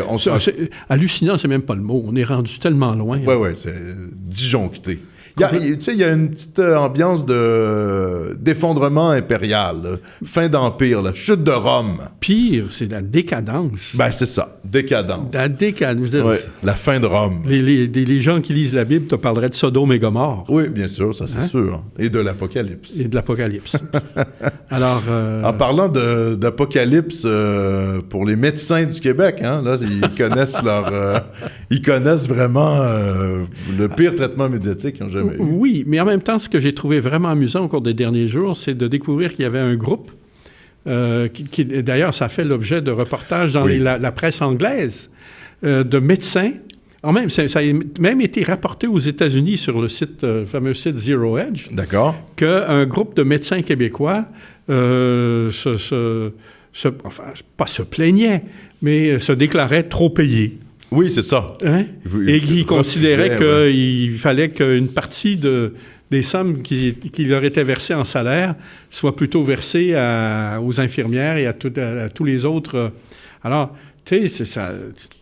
hallucinant, c'est même pas le mot. On est rendu tellement loin. Oui, c'est disjoncté. Il y a une petite ambiance d'effondrement impérial, là, fin d'Empire, la chute de Rome. Puis, c'est la décadence. Ben, c'est ça. Décadence. La décadence. Ouais, la fin de Rome. Les gens qui lisent la Bible te parleraient de Sodome et Gomorrhe. Oui, bien sûr, ça c'est sûr. Et de l'Apocalypse. Et de l'Apocalypse. Alors... En parlant d'Apocalypse, pour les médecins du Québec, hein, là, ils connaissent vraiment le pire traitement médiatique qu'ils ont jamais eu. Oui, mais en même temps, ce que j'ai trouvé vraiment amusant au cours des derniers jours, c'est de découvrir qu'il y avait un groupe d'ailleurs, ça a fait l'objet de reportages dans la presse anglaise, de médecins. Ça a même été rapporté aux États-Unis sur le fameux site Zero Hedge. D'accord. Qu'un groupe de médecins québécois pas se plaignait, mais se déclarait trop payés. Oui, c'est ça. Hein? Et qui considérait qu'il fallait qu'une partie des sommes qui leur étaient versées en salaire soient plutôt versées aux infirmières et à tous les autres. Alors, tu sais, tu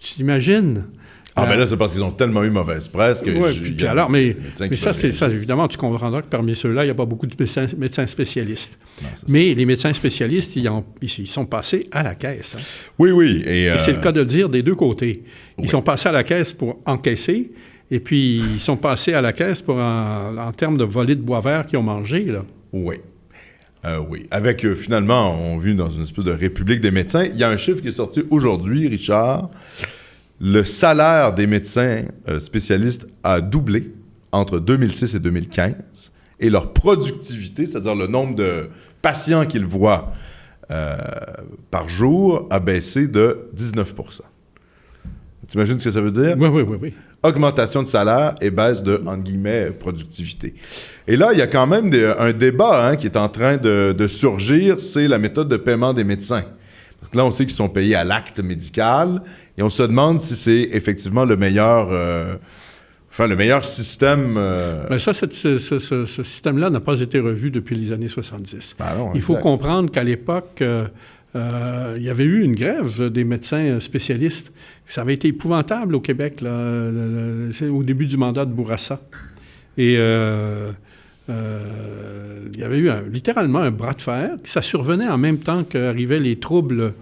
t'imagines... mais là, c'est parce qu'ils ont tellement eu mauvaise presse que... mais ça, évidemment, tu comprendras que parmi ceux-là, il n'y a pas beaucoup de médecins spécialistes. Non, mais les médecins spécialistes, ils sont passés à la caisse. Hein. Oui. Et c'est le cas de le dire des deux côtés. Ils sont passés à la caisse pour encaisser, et puis ils sont passés à la caisse en termes de volées de bois vert qu'ils ont mangé, là. Oui. Oui. Avec, finalement, on vit dans une espèce de république des médecins. Il y a un chiffre qui est sorti aujourd'hui, Richard. Le salaire des médecins spécialistes a doublé entre 2006 et 2015 et leur productivité, c'est-à-dire le nombre de patients qu'ils voient par jour, a baissé de 19 %. Tu imagines ce que ça veut dire? Oui. Augmentation de salaire et baisse de, entre guillemets, productivité. Et là, il y a quand même un débat qui est en train de surgir, c'est la méthode de paiement des médecins. Parce que là, on sait qu'ils sont payés à l'acte médical et on se demande si c'est effectivement le meilleur système. Ça, ce système-là n'a pas été revu depuis les années 70. Non, il faut comprendre qu'à l'époque, il y avait eu une grève des médecins spécialistes. Ça avait été épouvantable au Québec, là, au début du mandat de Bourassa. Et il y avait eu littéralement un bras de fer. Ça survenait en même temps qu'arrivaient les troubles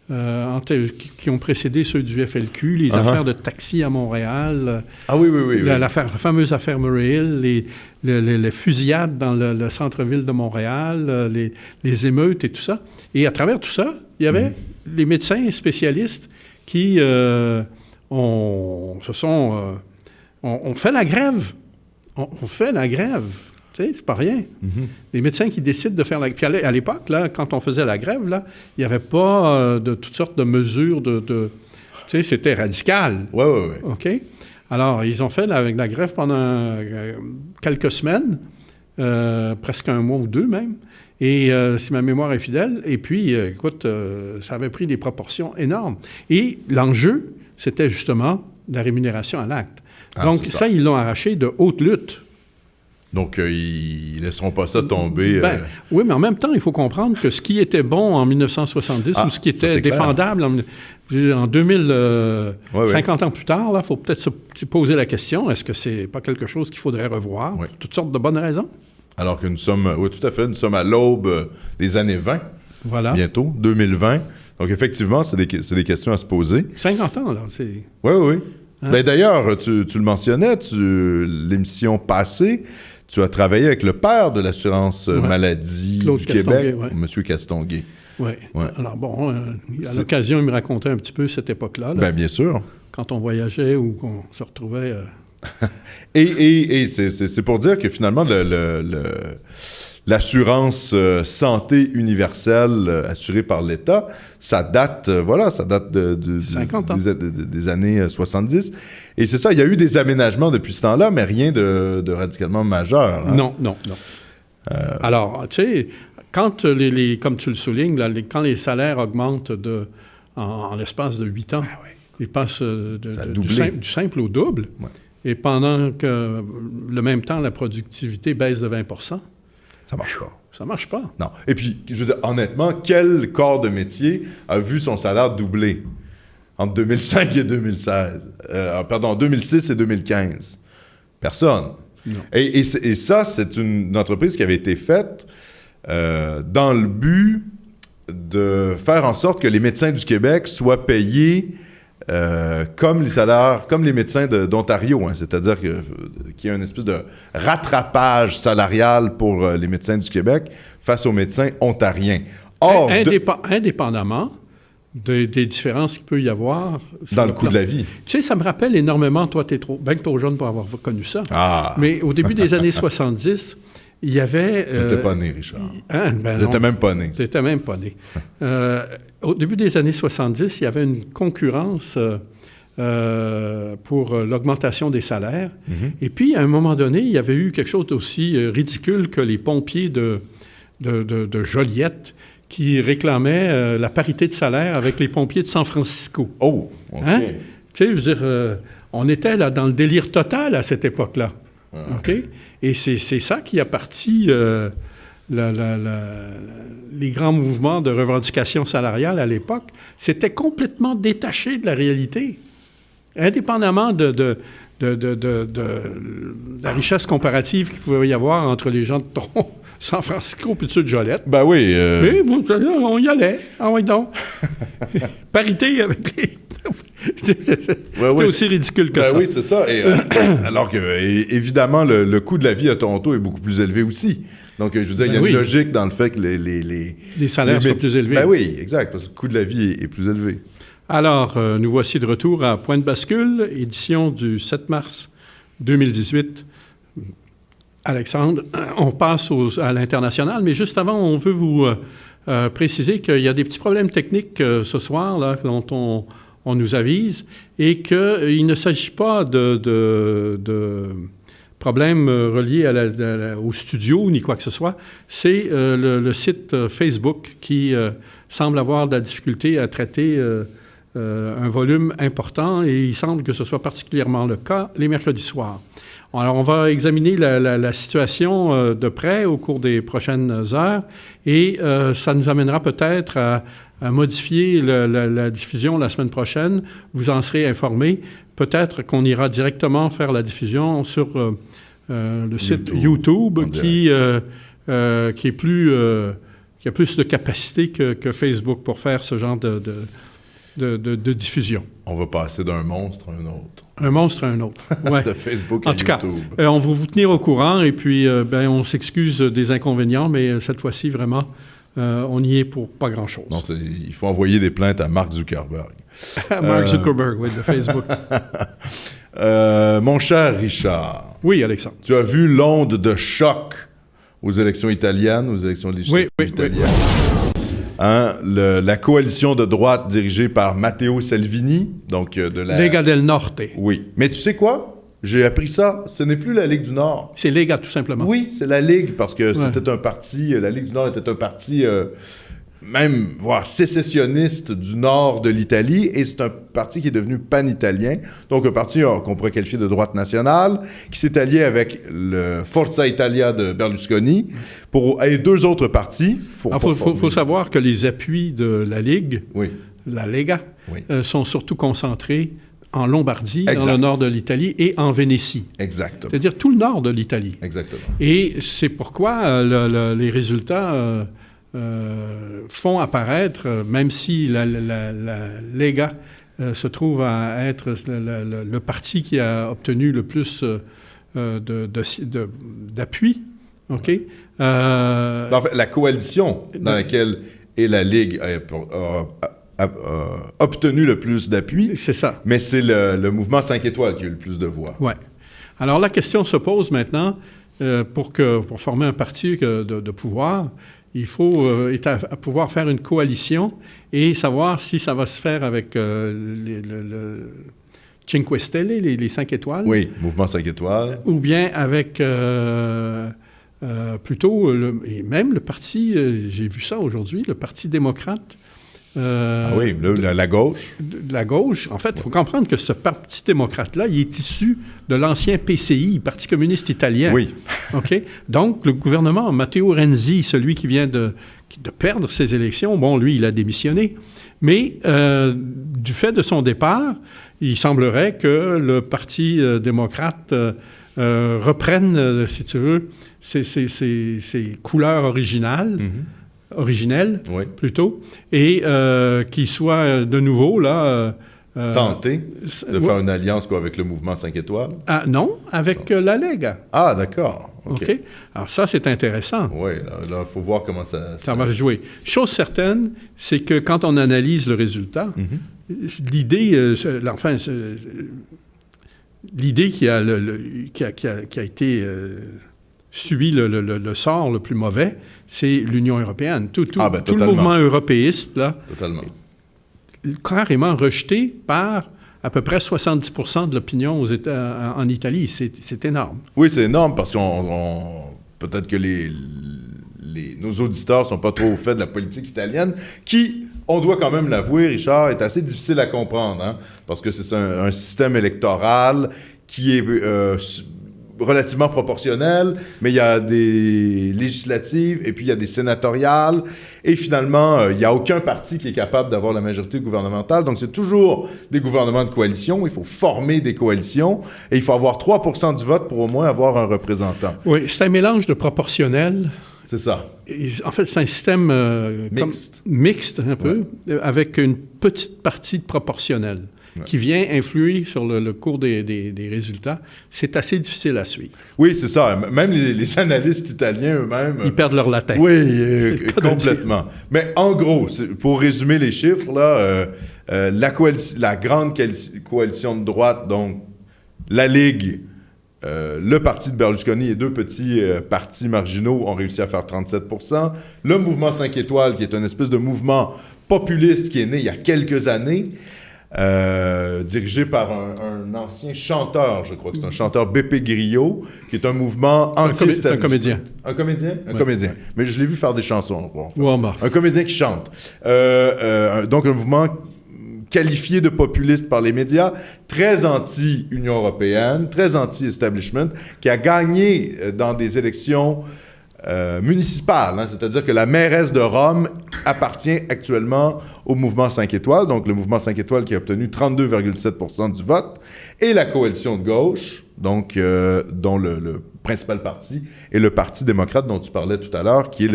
qui ont précédé ceux du FLQ, les affaires de taxi à Montréal. Oui. La fameuse affaire Murray Hill, les fusillades dans le centre-ville de Montréal, les émeutes et tout ça. Et à travers tout ça, il y avait les médecins spécialistes qui ont fait la grève. On fait la grève. Tu sais, c'est pas rien. Les médecins qui décident de faire la grève. Puis à l'époque, là, quand on faisait la grève, là, il n'y avait pas de toutes sortes de mesures tu sais, c'était radical. Oui. OK? Alors, ils ont fait la grève pendant quelques semaines, presque un mois ou deux même. Et si ma mémoire est fidèle, et puis, écoute, ça avait pris des proportions énormes. Et l'enjeu, c'était justement la rémunération à l'acte. Donc, ça, ils l'ont arraché de haute lutte. Donc, ils ne laisseront pas ça tomber. Oui, mais en même temps, il faut comprendre que ce qui était bon en 1970 ou ce qui était défendable en 2000, 50 ans plus tard, il faut peut-être se poser la question, est-ce que c'est pas quelque chose qu'il faudrait revoir pour toutes sortes de bonnes raisons? Alors que nous sommes, oui, tout à fait, nous sommes à l'aube des années 20, bientôt, 2020. Donc, effectivement, c'est des questions à se poser. 50 ans, là, c'est... Oui. Hein? Ben, d'ailleurs, tu le mentionnais, l'émission passée, tu as travaillé avec le père de l'assurance maladie du Québec, M. Castonguay. Oui. Alors bon, à l'occasion, il me racontait un petit peu cette époque-là. Bien sûr. Quand on voyageait ou qu'on se retrouvait... Et c'est pour dire que finalement, l'assurance santé universelle assurée par l'État, ça date des années 70. Et c'est ça, il y a eu des aménagements depuis ce temps-là, mais rien de radicalement majeur. Hein? Non. Alors, tu sais, quand comme tu le soulignes, quand les salaires augmentent en l'espace de 8 ans, ils passent du simple au double. Ouais. Et pendant que, le même temps, la productivité baisse de 20 %. Ça marche pas. Ça marche pas. Non. Et puis, je veux dire, honnêtement, quel corps de métier a vu son salaire doubler entre 2005 et 2016? 2006 et 2015? Personne. Non. Et ça, c'est une entreprise qui avait été faite dans le but de faire en sorte que les médecins du Québec soient payés comme les médecins d'Ontario, hein, c'est-à-dire qu'il y a une espèce de rattrapage salarial pour les médecins du Québec face aux médecins ontariens. Or, indépendamment des différences qu'il peut y avoir dans le coût de la vie. Tu sais, ça me rappelle énormément, toi, t'es trop jeune pour avoir connu ça, mais au début des années 70, il y avait... J'étais pas né, Richard. J'étais même pas né. T'étais même pas né. Au début des années 70, il y avait une concurrence pour l'augmentation des salaires. Mm-hmm. Et puis, à un moment donné, il y avait eu quelque chose d'aussi ridicule que les pompiers de Joliette qui réclamaient la parité de salaire avec les pompiers de San Francisco. Oh, OK. Hein? Tu sais, je veux dire, on était là dans le délire total à cette époque-là. OK? Et c'est ça qui a parti les grands mouvements de revendication salariale à l'époque. C'était complètement détaché de la réalité. Indépendamment de la richesse comparative qu'il pouvait y avoir entre les gens de San Francisco et ceux de Joliette. Ben oui. Mais bon, on y allait. Ah oui, donc. Parité avec les... C'était aussi ridicule que ça. Oui, c'est ça. Et, alors que, évidemment, le coût de la vie à Toronto est beaucoup plus élevé aussi. Donc, je veux dire, il y a une logique dans le fait que les salaires soient plus élevés. Ben oui, exact, parce que le coût de la vie est plus élevé. Alors, nous voici de retour à Point de bascule, édition du 7 mars 2018. Alexandre, on passe à l'international, mais juste avant, on veut vous préciser qu'il y a des petits problèmes techniques ce soir, là, dont on nous avise, et qu'il ne s'agit pas de problèmes reliés au studio ni quoi que ce soit. C'est le site Facebook qui semble avoir de la difficulté à traiter un volume important, et il semble que ce soit particulièrement le cas les mercredis soirs. Alors, on va examiner la situation de près au cours des prochaines heures, et ça nous amènera peut-être à modifier la diffusion la semaine prochaine. Vous en serez informés. Peut-être qu'on ira directement faire la diffusion sur le site YouTube qui a plus de capacité que Facebook pour faire ce genre de diffusion. On va passer d'un monstre à un autre. Un monstre à un autre, ouais. De Facebook à YouTube. En tout cas, on va vous tenir au courant, et puis on s'excuse des inconvénients, mais cette fois-ci, vraiment, on y est pour pas grand-chose. Non, il faut envoyer des plaintes à Mark Zuckerberg. Mark Zuckerberg, oui, de Facebook. Mon cher Richard. Oui, Alexandre. Tu as vu l'onde de choc aux élections italiennes, aux élections législatives italiennes. Oui. Hein, la coalition de droite dirigée par Matteo Salvini, donc de la... Lega del Norte. Oui. Mais tu sais quoi? J'ai appris ça. Ce n'est plus la Ligue du Nord. C'est Lega, tout simplement. Oui, c'est la Ligue, parce que c'était un parti... La Ligue du Nord était un parti... même, voire sécessionniste du nord de l'Italie, et c'est un parti qui est devenu pan-italien, donc un parti qu'on pourrait qualifier de droite nationale, qui s'est allié avec le Forza Italia de Berlusconi, et deux autres partis. Il faut savoir que les appuis de la Ligue, la Lega, sont surtout concentrés en Lombardie, dans le nord de l'Italie, et en Vénétie. Exactement. C'est-à-dire tout le nord de l'Italie. Exactement. Et c'est pourquoi les résultats... font apparaître, même si la Lega se trouve à être le parti qui a obtenu le plus d'appui, OK? En fait, la coalition dans laquelle la Ligue a obtenu le plus d'appui. C'est ça. Mais c'est le mouvement 5 étoiles qui a eu le plus de voix. Oui. Alors, la question se pose maintenant, pour former un parti de pouvoir, il faut pouvoir faire une coalition et savoir si ça va se faire avec le Cinque Stelle, les 5 étoiles. Oui, mouvement 5 étoiles. Ou bien avec plutôt, et même le parti, j'ai vu ça aujourd'hui, le Parti démocrate. Oui, la gauche. La gauche. En fait, il faut comprendre que ce Parti démocrate-là, il est issu de l'ancien PCI, Parti communiste italien. Oui. OK? Donc, le gouvernement, Matteo Renzi, celui qui vient de perdre ses élections, bon, lui, il a démissionné. Mais du fait de son départ, il semblerait que le Parti démocrate reprenne, si tu veux, ses couleurs originales. originelle, Oui. plutôt, et qui soit de nouveau, là... Tenter de faire une alliance avec le mouvement 5 étoiles? Ah, non, avec la Lega. Ah, d'accord. OK. Alors ça, c'est intéressant. Oui, là, il faut voir comment ça va jouer. Chose certaine, c'est que quand on analyse le résultat, l'idée, l'idée qui a été subi le sort le plus mauvais, c'est l'Union européenne. Tout le mouvement européiste, là, totalement. Carrément rejeté par à peu près 70% de l'opinion en Italie. C'est énorme. Oui, c'est énorme parce qu'on peut-être que nos auditeurs sont pas trop au fait de la politique italienne, qui, on doit quand même l'avouer, Richard, est assez difficile à comprendre, hein, parce que c'est un système électoral qui est relativement proportionnel, mais il y a des législatives et puis il y a des sénatoriales, et finalement, il n'y a aucun parti qui est capable d'avoir la majorité gouvernementale, donc c'est toujours des gouvernements de coalition, il faut former des coalitions, et il faut avoir 3% du vote pour au moins avoir un représentant. Oui, c'est un mélange de proportionnel. C'est ça. En fait, c'est un système mixte un peu, avec une petite partie de proportionnel. Qui vient influer sur le cours des résultats, c'est assez difficile à suivre. Oui, c'est ça. Même les analystes italiens eux-mêmes... Ils perdent leur latin. Oui, complètement. Mais en gros, pour résumer les chiffres, là, la grande coalition de droite, donc la Ligue, le parti de Berlusconi et deux petits partis marginaux ont réussi à faire 37%. Le mouvement 5 étoiles, qui est une espèce de mouvement populiste qui est né il y a quelques années... dirigé par un ancien chanteur, je crois que c'est un chanteur Beppe Grillo, qui est un mouvement anti-establishment. Un comédien. Un comédien? Un ouais. comédien. Mais je l'ai vu faire des chansons. Un comédien qui chante. Donc un mouvement qualifié de populiste par les médias, très anti-Union européenne, très anti-establishment, qui a gagné dans des élections municipale, hein, c'est-à-dire que la mairesse de Rome appartient actuellement au mouvement 5 étoiles, donc le mouvement 5 étoiles qui a obtenu 32,7% du vote, et la coalition de gauche, donc dont le principal parti est le Parti démocrate dont tu parlais tout à l'heure, qui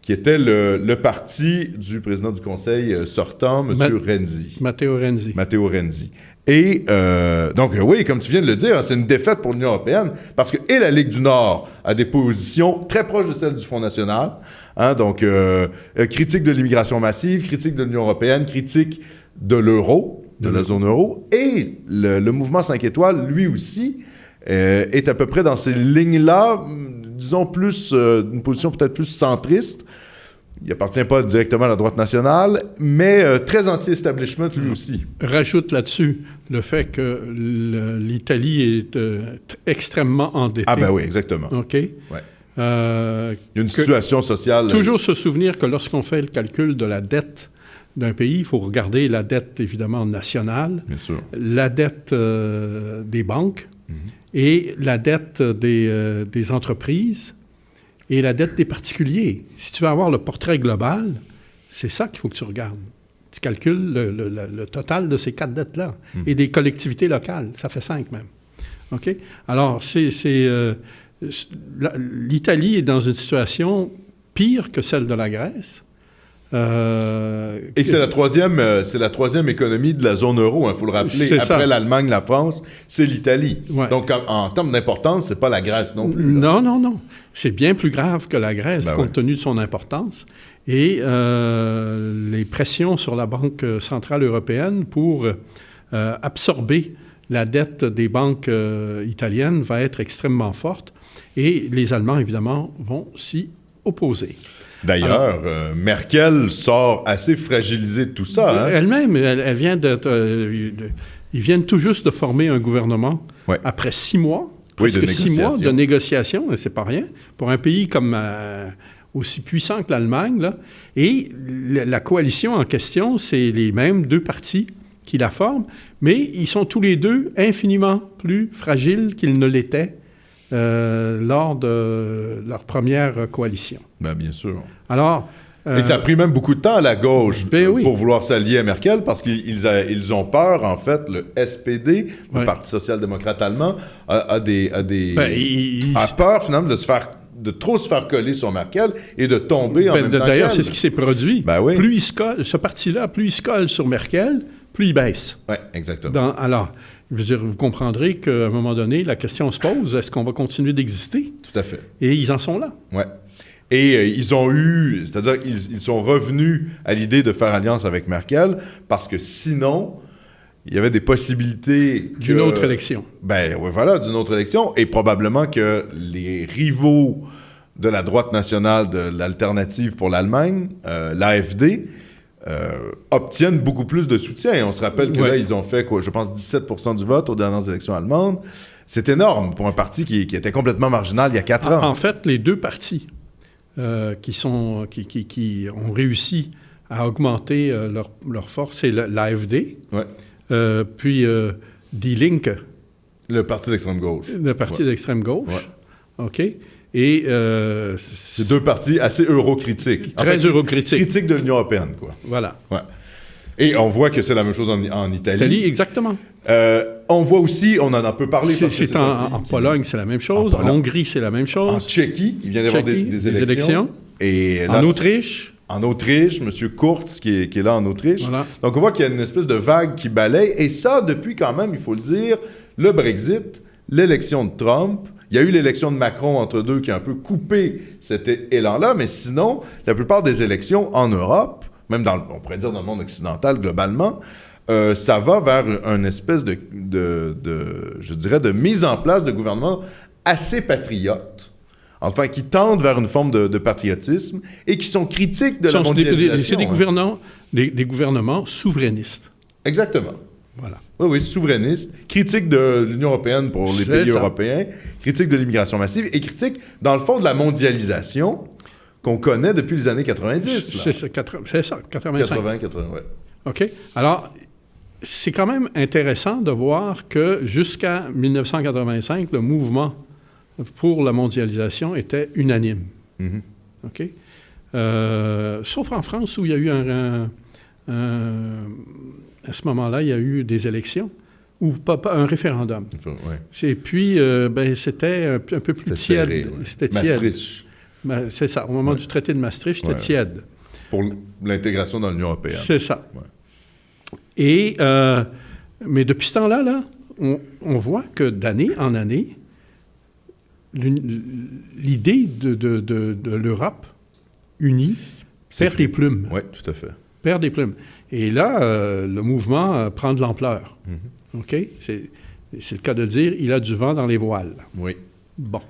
était le parti du président du Conseil sortant, M. Renzi. Matteo Renzi. Et donc, oui, comme tu viens de le dire, c'est une défaite pour l'Union européenne parce que la Ligue du Nord a des positions très proches de celles du Front national. Hein, donc, critique de l'immigration massive, critique de l'Union européenne, critique de l'euro, de la zone euro. Et le mouvement 5 étoiles, lui aussi, est à peu près dans ces lignes-là, disons plus, une position peut-être plus centriste. Il n'appartient pas directement à la droite nationale, mais très anti-establishment lui aussi. Rajoute là-dessus le fait que l'Italie est extrêmement endettée. Ah ben oui, exactement. OK. Ouais. Il y a une situation sociale... Toujours se souvenir que lorsqu'on fait le calcul de la dette d'un pays, il faut regarder la dette, évidemment, nationale, bien sûr, la dette des banques et la dette des entreprises, et la dette des particuliers. Si tu veux avoir le portrait global, c'est ça qu'il faut que tu regardes. Tu calcules le total de ces 4 dettes-là. Et des collectivités locales, ça fait 5 même. OK? Alors, l'Italie est dans une situation pire que celle de la Grèce. Et c'est la troisième économie de la zone euro, il faut le rappeler. Après l'Allemagne, la France, c'est l'Italie. Ouais. Donc, en termes d'importance, c'est pas la Grèce non plus. Là. Non. C'est bien plus grave que la Grèce, compte tenu de son importance. Et les pressions sur la Banque centrale européenne pour absorber la dette des banques italiennes va être extrêmement forte. Et les Allemands, évidemment, vont s'y opposer. D'ailleurs, Merkel sort assez fragilisée de tout ça. Hein? Elle-même, elle vient ils viennent tout juste de former un gouvernement après 6 mois, presque 6 mois de négociations, et c'est pas rien, pour un pays comme aussi puissant que l'Allemagne. Là. Et la coalition en question, c'est les mêmes 2 partis qui la forment, mais ils sont tous les 2 infiniment plus fragiles qu'ils ne l'étaient lors de leur première coalition. Bien sûr. Alors... Et ça a pris même beaucoup de temps à la gauche pour vouloir s'allier à Merkel parce qu'ils ont peur, en fait, le SPD, le Parti social-démocrate allemand, a peur, finalement, de se faire de trop se faire coller sur Merkel et de tomber en même temps D'ailleurs, qu'elle. c'est ce qui s'est produit. Ben oui. Plus il se colle, ce parti-là, plus il se colle sur Merkel, plus il baisse. Oui, exactement. Alors, je veux dire, vous comprendrez qu'à un moment donné, la question se pose, est-ce qu'on va continuer d'exister? Tout à fait. Et ils en sont là. Ouais. Et ils ont eu, c'est-à-dire qu'ils sont revenus à l'idée de faire alliance avec Merkel parce que sinon, il y avait des possibilités D'une autre élection. Ben oui, voilà, d'une autre élection. Et probablement que les rivaux de la droite nationale de l'Alternative pour l'Allemagne, l'AfD, obtiennent beaucoup plus de soutien. Et on se rappelle que là, ils ont fait, je pense, 17% du vote aux dernières élections allemandes. C'est énorme pour un parti qui était complètement marginal il y a 4 ans. En fait, les deux partis qui ont réussi à augmenter leur force, c'est l'AfD, puis Die Linke. Le parti d'extrême gauche. Le parti d'extrême gauche. Ouais. OK. Et c'est deux partis assez eurocritiques. Très eurocritiques. Critiques de l'Union européenne, quoi. Voilà. Ouais. Et on voit que c'est la même chose en Italie. Italie, exactement. On voit aussi, on en a un peu parlé. En Pologne, c'est la même chose. En Hongrie, c'est la même chose. En Tchéquie, il vient d'y avoir des élections. Et là, en Autriche. En Autriche, M. Kurz qui est là en Autriche. Voilà. Donc on voit qu'il y a une espèce de vague qui balaye. Et ça, depuis quand même, il faut le dire, le Brexit, l'élection de Trump. Il y a eu l'élection de Macron entre deux qui a un peu coupé cet élan-là. Mais sinon, la plupart des élections en Europe, même on pourrait dire dans le monde occidental globalement, ça va vers une espèce je dirais, de mise en place de gouvernements assez patriotes, enfin, qui tendent vers une forme de patriotisme et qui sont critiques de la mondialisation. C'est des gouvernements souverainistes. Exactement. Voilà. Oui, souverainistes, critiques de l'Union européenne pour les pays européens, critiques de l'immigration massive et critiques, dans le fond, de la mondialisation qu'on connaît depuis les années 90. C'est ça, 85. 80, ouais. OK. Alors, c'est quand même intéressant de voir que jusqu'à 1985, le mouvement pour la mondialisation était unanime. Mm-hmm. OK? Sauf en France où il y a eu à ce moment-là, il y a eu des élections ou pas un référendum. Ouais. Et puis, c'était un peu plus tiède. Serré, ouais. C'était tiède. Maastricht. C'est ça. Au moment du traité de Maastricht, c'était tiède. Pour l'intégration dans l'Union européenne. C'est ça. Ouais. Et, mais depuis ce temps-là, on voit que d'année en année, l'idée de l'Europe unie perd des plumes. Oui, tout à fait. Perd des plumes. Et là, le mouvement prend de l'ampleur. Mm-hmm. OK? C'est le cas de dire, il a du vent dans les voiles. Oui. Bon.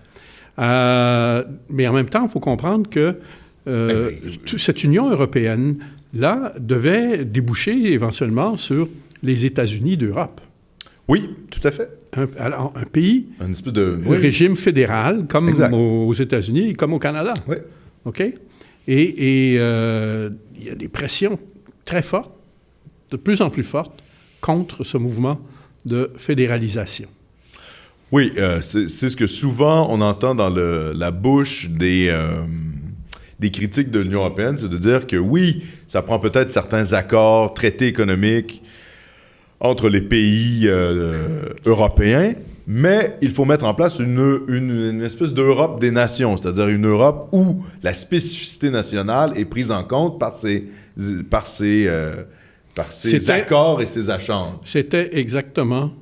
Mais en même temps, il faut comprendre que cette Union européenne-là devait déboucher éventuellement sur les États-Unis d'Europe. Oui, tout à fait. Un pays, un espèce de régime fédéral, comme aux États-Unis et comme au Canada. Oui. OK? Et il y a des pressions très fortes, de plus en plus fortes, contre ce mouvement de fédéralisation. Oui, c'est ce que souvent on entend dans la bouche des critiques de l'Union européenne, c'est de dire que oui, ça prend peut-être certains accords, traités économiques entre les pays européens, mais il faut mettre en place une espèce d'Europe des nations, c'est-à-dire une Europe où la spécificité nationale est prise en compte par ces accords et ces échanges. C'était exactement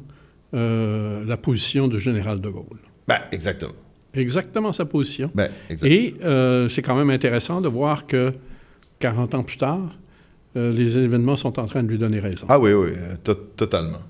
la position du général de Gaulle. Exactement. Exactement sa position. Exactement. Et c'est quand même intéressant de voir que 40 ans plus tard, les événements sont en train de lui donner raison. Ah oui, totalement.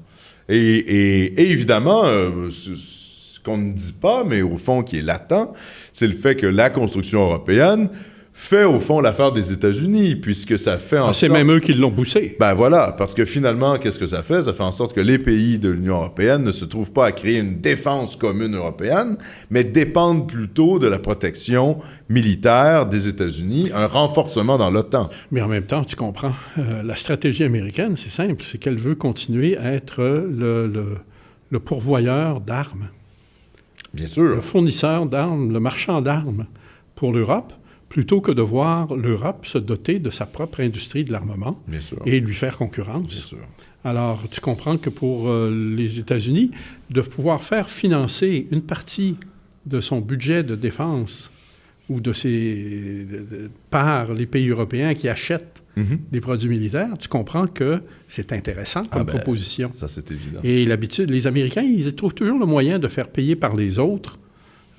Et évidemment, ce qu'on ne dit pas, mais au fond qui est latent, c'est le fait que la construction européenne fait au fond l'affaire des États-Unis, puisque ça fait en sorte... C'est même eux qui l'ont poussé. Voilà, parce que finalement, qu'est-ce que ça fait? Ça fait en sorte que les pays de l'Union européenne ne se trouvent pas à créer une défense commune européenne, mais dépendent plutôt de la protection militaire des États-Unis, un renforcement dans l'OTAN. Mais en même temps, tu comprends, la stratégie américaine, c'est simple, c'est qu'elle veut continuer à être le pourvoyeur d'armes. Bien sûr. Le fournisseur d'armes, le marchand d'armes pour l'Europe, plutôt que de voir l'Europe se doter de sa propre industrie de l'armement et lui faire concurrence. Bien sûr. Alors, tu comprends que pour les États-Unis, de pouvoir faire financer une partie de son budget de défense ou par les pays européens qui achètent des produits militaires, tu comprends que c'est intéressant comme proposition. Ça, c'est évident. Et l'habitude, les Américains, ils trouvent toujours le moyen de faire payer par les autres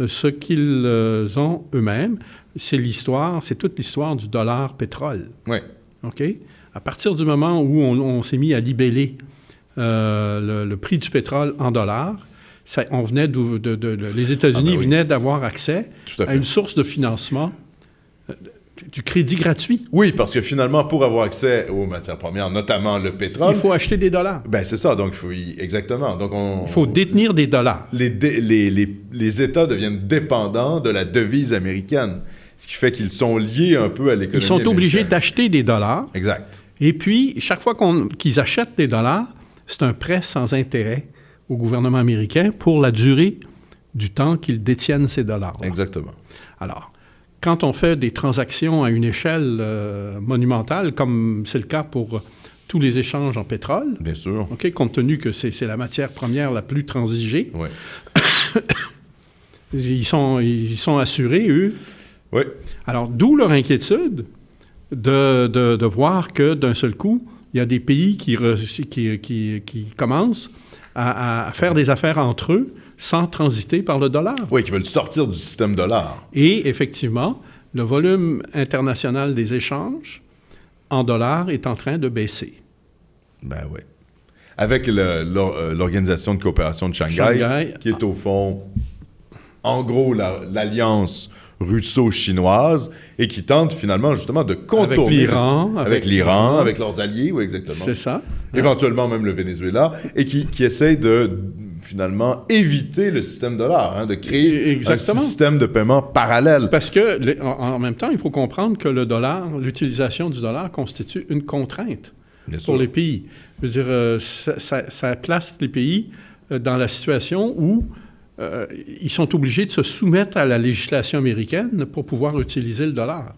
ce qu'ils ont eux-mêmes. C'est toute l'histoire du dollar pétrole. Oui. OK? À partir du moment où on s'est mis à libeller le prix du pétrole en dollars, les États-Unis venaient d'avoir accès à une source de financement du crédit gratuit. Oui, parce que finalement, pour avoir accès aux matières premières, notamment le pétrole... Il faut acheter des dollars. Ben c'est ça, donc exactement. Donc il faut détenir des dollars. Les États deviennent dépendants de la devise américaine, ce qui fait qu'ils sont liés un peu à l'économie américaine. Ils sont obligés d'acheter des dollars. Exact. Et puis, chaque fois qu'ils achètent des dollars, c'est un prêt sans intérêt au gouvernement américain pour la durée du temps qu'ils détiennent ces dollars-là. Exactement. Alors, quand on fait des transactions à une échelle monumentale, comme c'est le cas pour tous les échanges en pétrole, bien sûr, compte tenu que c'est la matière première la plus transigée, ouais. ils sont assurés, eux. Oui. Alors, d'où leur inquiétude de voir que d'un seul coup, il y a des pays qui commencent à faire des affaires entre eux sans transiter par le dollar. Oui, qui veulent sortir du système dollar. Et effectivement, le volume international des échanges en dollars est en train de baisser. Ben oui. Avec l'Organisation de coopération de Shanghai, qui est au fond, en gros, l'alliance russo-chinoise et qui tente finalement justement de contourner... Avec l'Iran, avec leurs alliés, oui, exactement. C'est ça. Éventuellement même le Venezuela, et qui essaye de finalement éviter le système dollar, de créer un système de paiement parallèle. Parce que, en même temps, il faut comprendre que l'utilisation du dollar constitue une contrainte pour les pays. Je veux dire, ça place les pays dans la situation où ils sont obligés de se soumettre à la législation américaine pour pouvoir utiliser le dollar.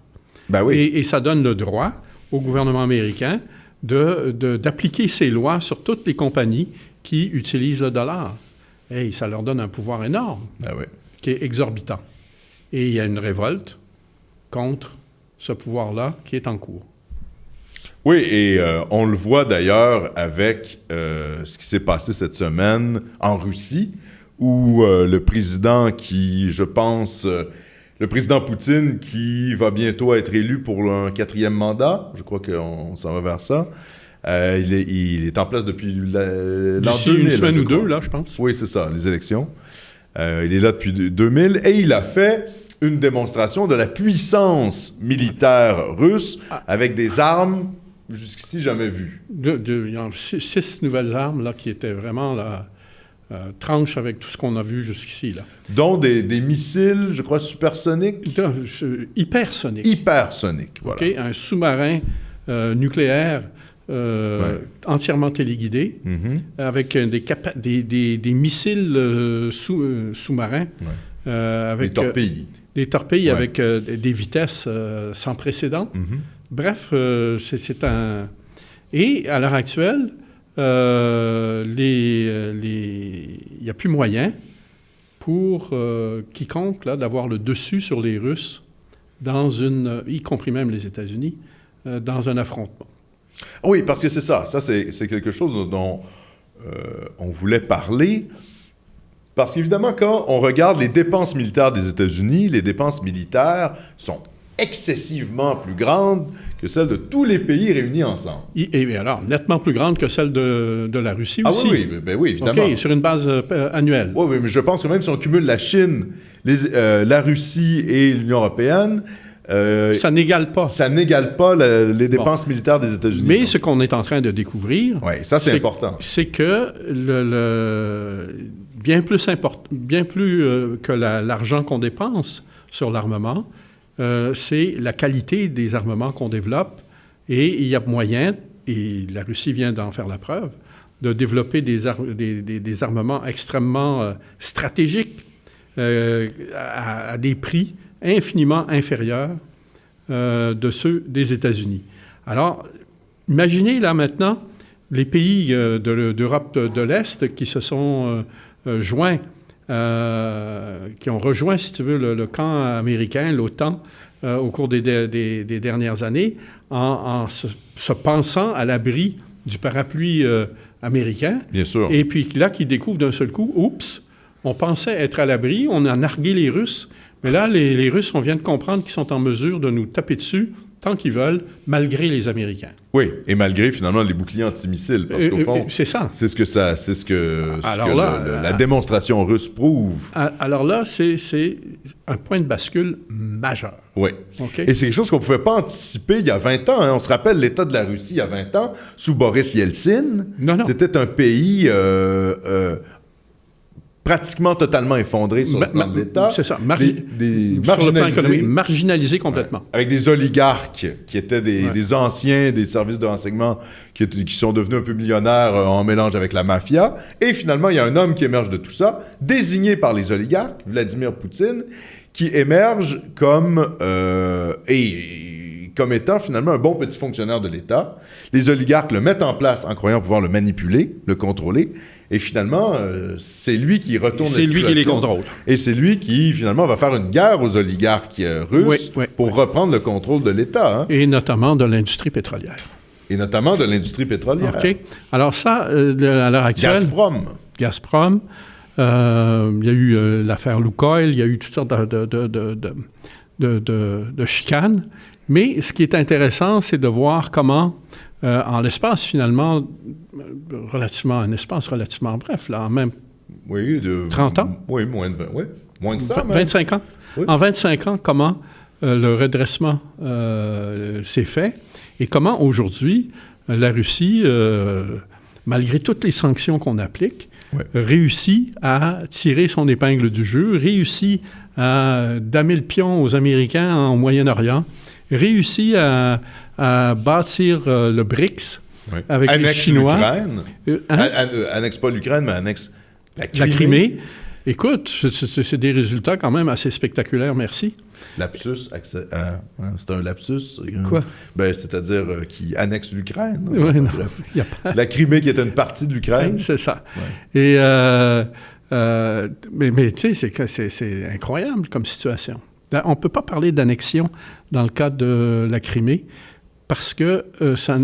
Ben oui. Et ça donne le droit au gouvernement américain d'appliquer ces lois sur toutes les compagnies qui utilisent le dollar. Et ça leur donne un pouvoir énorme, qui est exorbitant. Et il y a une révolte contre ce pouvoir-là qui est en cours. Oui, et on le voit d'ailleurs avec ce qui s'est passé cette semaine en Russie, où le président le président Poutine, qui va bientôt être élu pour un 4e mandat, je crois qu'on s'en va vers ça, il est en place depuis l'an 2000. Une semaine ou deux, là, je pense. Oui, c'est ça, les élections. Il est là depuis 2000 et il a fait une démonstration de la puissance militaire russe avec des armes jusqu'ici jamais vues. Il y a 6 nouvelles armes là, qui étaient vraiment tranches avec tout ce qu'on a vu jusqu'ici. Là. Dont des missiles, je crois, supersoniques. Hypersoniques. Hypersoniques, voilà. Okay? Un sous-marin nucléaire entièrement téléguidé, avec des missiles sous-marins. Avec des torpilles avec des vitesses sans précédent. Bref, c'est un... Et à l'heure actuelle, il n'y a plus moyen pour quiconque là, d'avoir le dessus sur les Russes, y compris même les États-Unis, dans un affrontement. Oui, parce que c'est ça. Ça, c'est quelque chose dont on voulait parler. Parce qu'évidemment, quand on regarde les dépenses militaires des États-Unis, les dépenses militaires sont excessivement plus grandes que celles de tous les pays réunis ensemble. Et alors, nettement plus grandes que celles de la Russie aussi. Oui, évidemment. OK, sur une base annuelle. Oui, mais je pense que même si on cumule la Chine, la Russie et l'Union européenne... ça n'égale pas. Ça n'égale pas les dépenses militaires des États-Unis. Mais ce qu'on est en train de découvrir... Oui, ça, c'est important. C'est que bien plus que l'argent qu'on dépense sur l'armement, c'est la qualité des armements qu'on développe. Et il y a moyen, et la Russie vient d'en faire la preuve, de développer des armements extrêmement stratégiques à des prix infiniment inférieurs de ceux des États-Unis. Alors, imaginez là maintenant les pays d'Europe de l'Est qui se sont joints qui ont rejoint, si tu veux, le camp américain, l'OTAN, au cours des dernières années, en se pensant à l'abri du parapluie américain. Bien sûr. Et puis là, qui découvrent d'un seul coup, oups, on pensait être à l'abri, on a nargué les Russes, mais là, les Russes, on vient de comprendre qu'ils sont en mesure de nous taper dessus tant qu'ils veulent, malgré les Américains. Oui, et malgré finalement les boucliers antimissiles, parce qu'au fond, c'est ça. C'est ce que la démonstration russe prouve. Alors là, c'est un point de bascule majeur. Oui. Okay? Et c'est quelque chose qu'on ne pouvait pas anticiper il y a 20 ans. Hein. On se rappelle l'état de la Russie il y a 20 ans, sous Boris Yeltsin. Non. C'était un pays pratiquement totalement effondré sur le plan de l'État. C'est ça. Sur le plan économique, marginalisé complètement. Ouais. Avec des oligarques qui étaient des anciens des services de renseignement qui sont devenus un peu millionnaires en mélange avec la mafia. Et finalement, il y a un homme qui émerge de tout ça, désigné par les oligarques, Vladimir Poutine, qui émerge comme étant finalement un bon petit fonctionnaire de l'État. Les oligarques le mettent en place en croyant pouvoir le manipuler, le contrôler. Et finalement, c'est lui qui retourne la situation. C'est lui qui les contrôle. Et c'est lui qui, finalement, va faire une guerre aux oligarques russes pour reprendre le contrôle de l'État. Hein. Et notamment de l'industrie pétrolière. OK. Alors ça, à l'heure actuelle... Gazprom. Il y a eu l'affaire Lukoil, il y a eu toutes sortes de chicanes. Mais ce qui est intéressant, c'est de voir comment... en l'espace, finalement, un espace relativement bref, là, en même 30 ans. Oui, moins de 20, oui. Moins que ça, même. 25 ans. Oui. En 25 ans, comment le redressement s'est fait et comment, aujourd'hui, la Russie, malgré toutes les sanctions qu'on applique, réussit à tirer son épingle du jeu, réussit à damer le pion aux Américains au Moyen-Orient, réussit à bâtir le BRICS avec les Chinois. Annexe pas l'Ukraine, mais annexe la Crimée. Écoute, c'est des résultats quand même assez spectaculaires, merci. Lapsus, c'est un lapsus. Quoi? C'est-à-dire qui annexe l'Ukraine. Ouais, non, la Crimée qui était une partie de l'Ukraine. C'est ça. Ouais. Et, mais tu sais, c'est incroyable comme situation. On ne peut pas parler d'annexion dans le cas de la Crimée parce que ça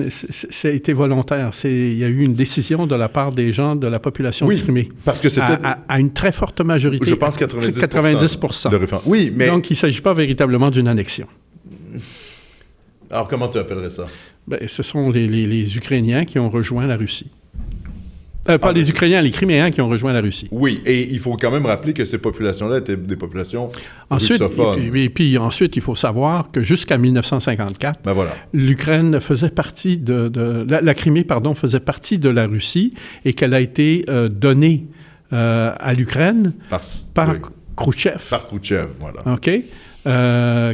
a été volontaire. Il y a eu une décision de la part des gens de la population de Crimée. Parce que c'était... À une très forte majorité. Je pense 90%. 90%. Oui, mais... Donc, il ne s'agit pas véritablement d'une annexion. Alors, comment tu appellerais ça? Ce sont les Ukrainiens qui ont rejoint la Russie. Pas les Ukrainiens, les Criméens qui ont rejoint la Russie. Oui, et il faut quand même rappeler que ces populations-là étaient des populations russophones. Et puis ensuite, il faut savoir que jusqu'à 1954, l'Ukraine faisait partie la Crimée, faisait partie de la Russie et qu'elle a été donnée à l'Ukraine par Khrouchtchev. Par Khrouchtchev, voilà. OK?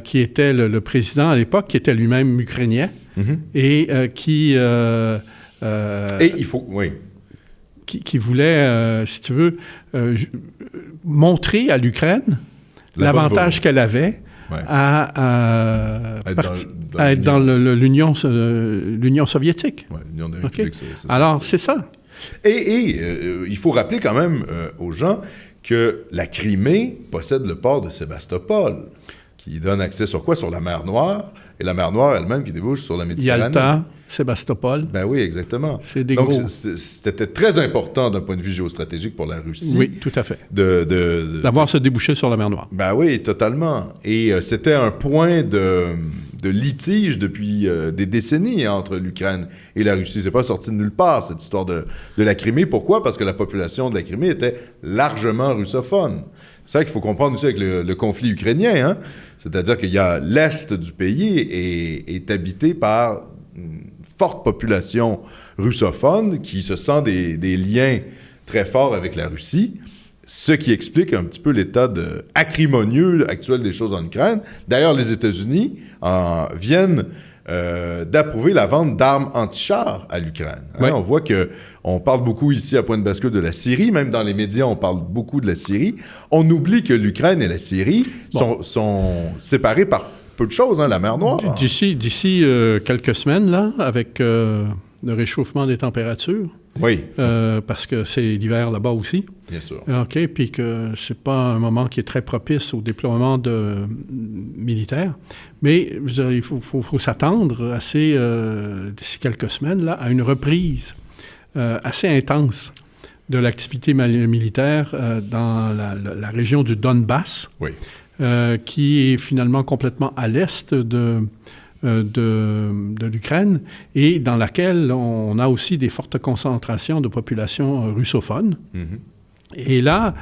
Qui était le président à l'époque, qui était lui-même ukrainien et qui... et il faut... Oui. Qui voulait, si tu veux, montrer à l'Ukraine l'avantage qu'elle avait à être dans l'Union soviétique. Oui, l'Union des Républiques, c'est ça. Alors, c'est ça. Et il faut rappeler quand même aux gens que la Crimée possède le port de Sébastopol, qui donne accès sur quoi? Sur la mer Noire, et la mer Noire elle-même qui débouche sur la Méditerranée. Yalta, Sébastopol. Ben oui, exactement. C'est des Donc, gros... c'était très important d'un point de vue géostratégique pour la Russie. Oui, tout à fait. D'avoir ce débouché sur la mer Noire. Ben oui, totalement. Et c'était un point de litige depuis des décennies entre l'Ukraine et la Russie. C'est pas sorti de nulle part, cette histoire de la Crimée. Pourquoi? Parce que la population de la Crimée était largement russophone. C'est ça qu'il faut comprendre aussi avec le conflit ukrainien. Hein? C'est-à-dire qu'il y a l'est du pays est habité par une forte population russophone qui se sent des liens très forts avec la Russie, ce qui explique un petit peu l'état acrimonieux actuel des choses en Ukraine. D'ailleurs, les États-Unis viennent d'approuver la vente d'armes anti-chars à l'Ukraine. Hein? On voit qu'on parle beaucoup ici à Point de bascule de la Syrie, même dans les médias, on parle beaucoup de la Syrie. On oublie que l'Ukraine et la Syrie sont séparés par peu de choses, hein, la mer Noire. D'ici quelques semaines, là, avec le réchauffement des températures, Oui, parce que c'est l'hiver là-bas aussi. bien sûr. OK, puis que c'est pas un moment qui est très propice au déploiement militaire. Mais il faut s'attendre d'ici quelques semaines, là, à une reprise assez intense de l'activité militaire dans la région du Donbass, Oui. qui est finalement complètement à l'est de l'Ukraine et dans laquelle on a aussi des fortes concentrations de population russophone. Mhm. Et là,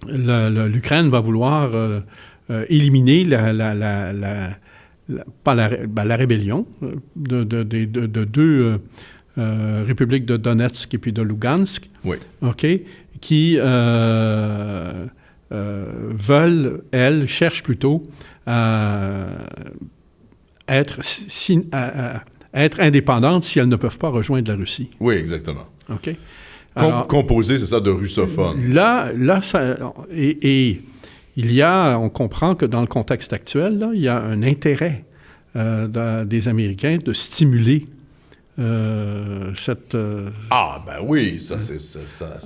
l'Ukraine va vouloir éliminer la rébellion de deux républiques de Donetsk et puis de Lugansk, Oui. OK, qui cherchent plutôt à être indépendantes si elles ne peuvent pas rejoindre la Russie. Oui, exactement. OK? Alors, Composé, c'est ça, de russophones. Là, on comprend que dans le contexte actuel, là, il y a un intérêt des Américains de stimuler cette... Ah, ben oui, ça, c'est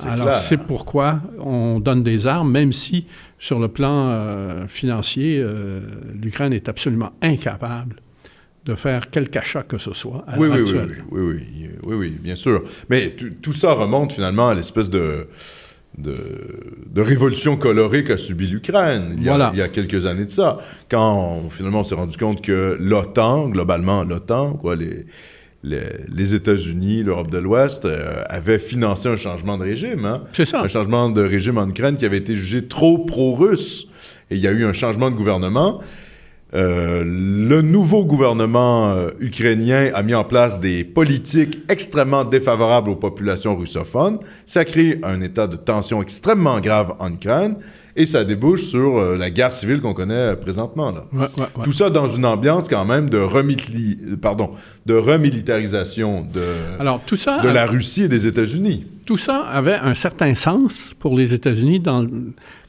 Alors, clair. c'est pourquoi on donne des armes, même si, sur le plan financier, l'Ukraine est absolument incapable de faire quelque achat que ce soit à l'heure actuelle. Oui, bien sûr. Mais tout ça remonte finalement à l'espèce de révolution colorée qu'a subi l'Ukraine il y a quelques années de ça. Quand finalement on s'est rendu compte que l'OTAN, globalement l'OTAN, les États-Unis, l'Europe de l'Ouest, avaient financé un changement de régime. Hein? C'est ça. Un changement de régime en Ukraine qui avait été jugé trop pro-russe. Et il y a eu un changement de gouvernement. Le nouveau gouvernement ukrainien a mis en place des politiques extrêmement défavorables aux populations russophones. Ça crée un état de tension extrêmement grave en Ukraine et ça débouche sur la guerre civile qu'on connaît présentement. Là. Ouais. Tout ça dans une ambiance quand même de remilitarisation de la Russie et des États-Unis. Tout ça avait un certain sens pour les États-Unis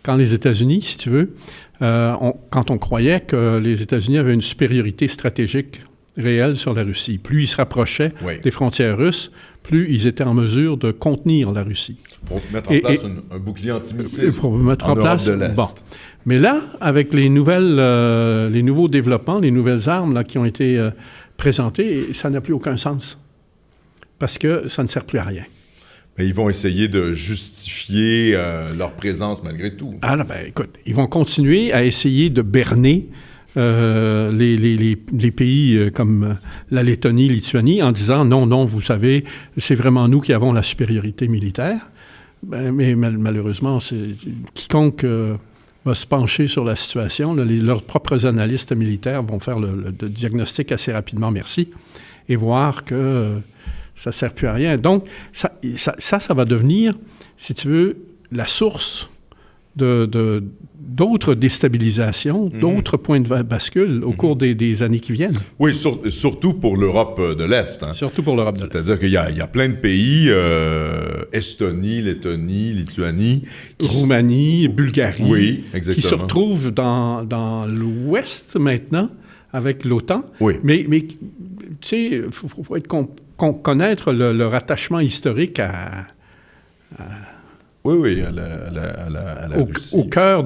quand les États-Unis, si tu veux, quand on croyait que les États-Unis avaient une supériorité stratégique réelle sur la Russie. Plus ils se rapprochaient des frontières russes, plus ils étaient en mesure de contenir la Russie. Pour mettre en place un bouclier antimissile en Europe de l'Est. Bon. Mais là, avec les nouveaux développements, les nouvelles armes là, qui ont été présentées, ça n'a plus aucun sens. Parce que ça ne sert plus à rien. Mais ils vont essayer de justifier leur présence malgré tout. Ah là, ben écoute, ils vont continuer à essayer de berner les pays comme la Lettonie, Lituanie, en disant non, vous savez, c'est vraiment nous qui avons la supériorité militaire. Ben, mais malheureusement, quiconque va se pencher sur la situation, leurs propres analystes militaires vont faire le diagnostic assez rapidement, merci, et voir que ça ne sert plus à rien. Donc, ça va devenir, si tu veux, la source d'autres déstabilisations, d'autres points de bascule au cours des années qui viennent. Oui, surtout pour l'Europe de l'Est. Hein. Surtout pour l'Europe de l'Est. C'est-à-dire qu'il y a plein de pays, Estonie, Lettonie, Lituanie... Roumanie, Bulgarie, oui, exactement. Qui se retrouvent dans l'Ouest maintenant avec l'OTAN. Oui. Mais tu sais, il faut connaître leur attachement historique Oui, à la Russie. Au cœur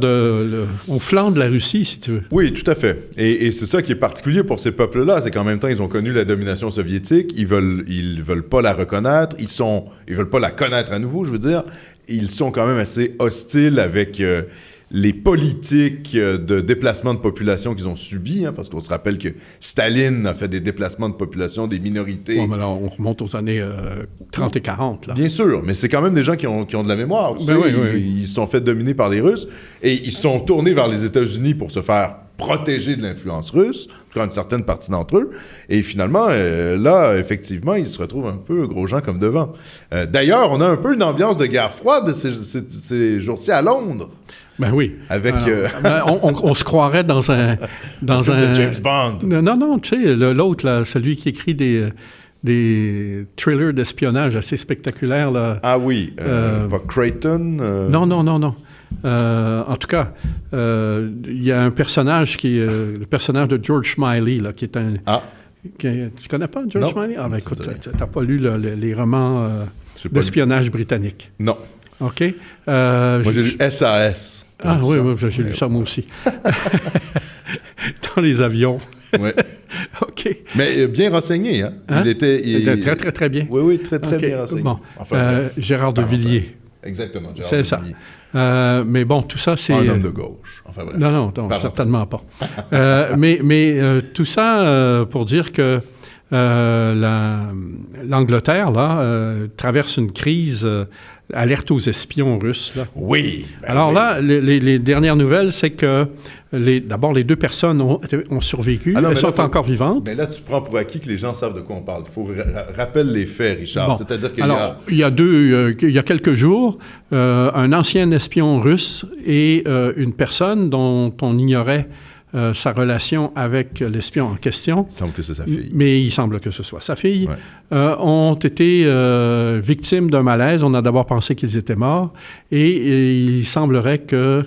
au flanc de la Russie, si tu veux. Oui, tout à fait. Et c'est ça qui est particulier pour ces peuples-là, c'est qu'en même temps, ils ont connu la domination soviétique, ils veulent pas la reconnaître, ils veulent pas la connaître à nouveau, je veux dire. Ils sont quand même assez hostiles avec les politiques de déplacement de population qu'ils ont subies, hein, parce qu'on se rappelle que Staline a fait des déplacements de population des minorités. Oui, mais là, on remonte aux années 30 et 40. Là. Bien sûr, mais c'est quand même des gens qui ont de la mémoire. Ils se sont fait dominer par les Russes et ils se sont tournés vers les États-Unis pour se faire protéger de l'influence russe, en tout cas une certaine partie d'entre eux. Et finalement, là, effectivement, ils se retrouvent un peu gros gens comme devant. D'ailleurs, on a un peu une ambiance de guerre froide ces jours-ci à Londres. Ben oui. Avec... on se croirait dans un James Bond. Non, tu sais, l'autre, là, celui qui écrit des thrillers d'espionnage assez spectaculaires. Là, ah oui, pas Creighton? Non. En tout cas, il y a un personnage qui est le personnage de George Smiley, là, qui est Tu connais pas George Non. Smiley? Ah, ben Ça écoute, me dit tu n'as pas lu les romans J'ai pas d'espionnage britannique. lu. Non. OK? Moi, j'ai lu SAS. Ah oui, j'ai lu ça moi aussi. Dans les avions. Ouais. OK. Mais bien renseigné, hein? Hein? Il était... Très, très, très bien. Oui, très, très OK. bien renseigné. Bon. Enfin, bref. Gérard de Villiers. Exactement, Gérard C'est de ça. Villiers. Mais bon, tout ça, c'est... Un homme de gauche. Enfin, bref. Non, certainement pas. mais tout ça pour dire que l'Angleterre, là, traverse une crise, alerte aux espions russes, là. Oui. Alors là, les dernières nouvelles, c'est que d'abord, les deux personnes ont survécu. Ah non, elles sont encore vivantes. Mais là, tu prends pour acquis que les gens savent de quoi on parle. Il faut rappeler les faits, Richard. Bon. C'est-à-dire qu'il il y a quelques jours, un ancien espion russe et une personne dont on ignorait sa relation avec l'espion en question. Il semble que c'est sa fille. Mais il semble que ce soit sa fille. Ouais. Ont été victimes d'un malaise. On a d'abord pensé qu'ils étaient morts. Et il semblerait que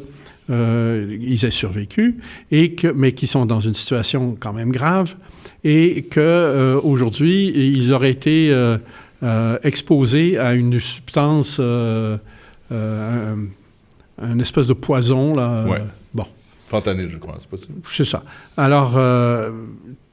ils aient survécu, mais qu'ils sont dans une situation quand même grave. Et qu'aujourd'hui, ils auraient été exposés à une substance, une espèce de poison, là. Ouais. Bon. Fentanyl, je crois, c'est possible. C'est ça. Alors,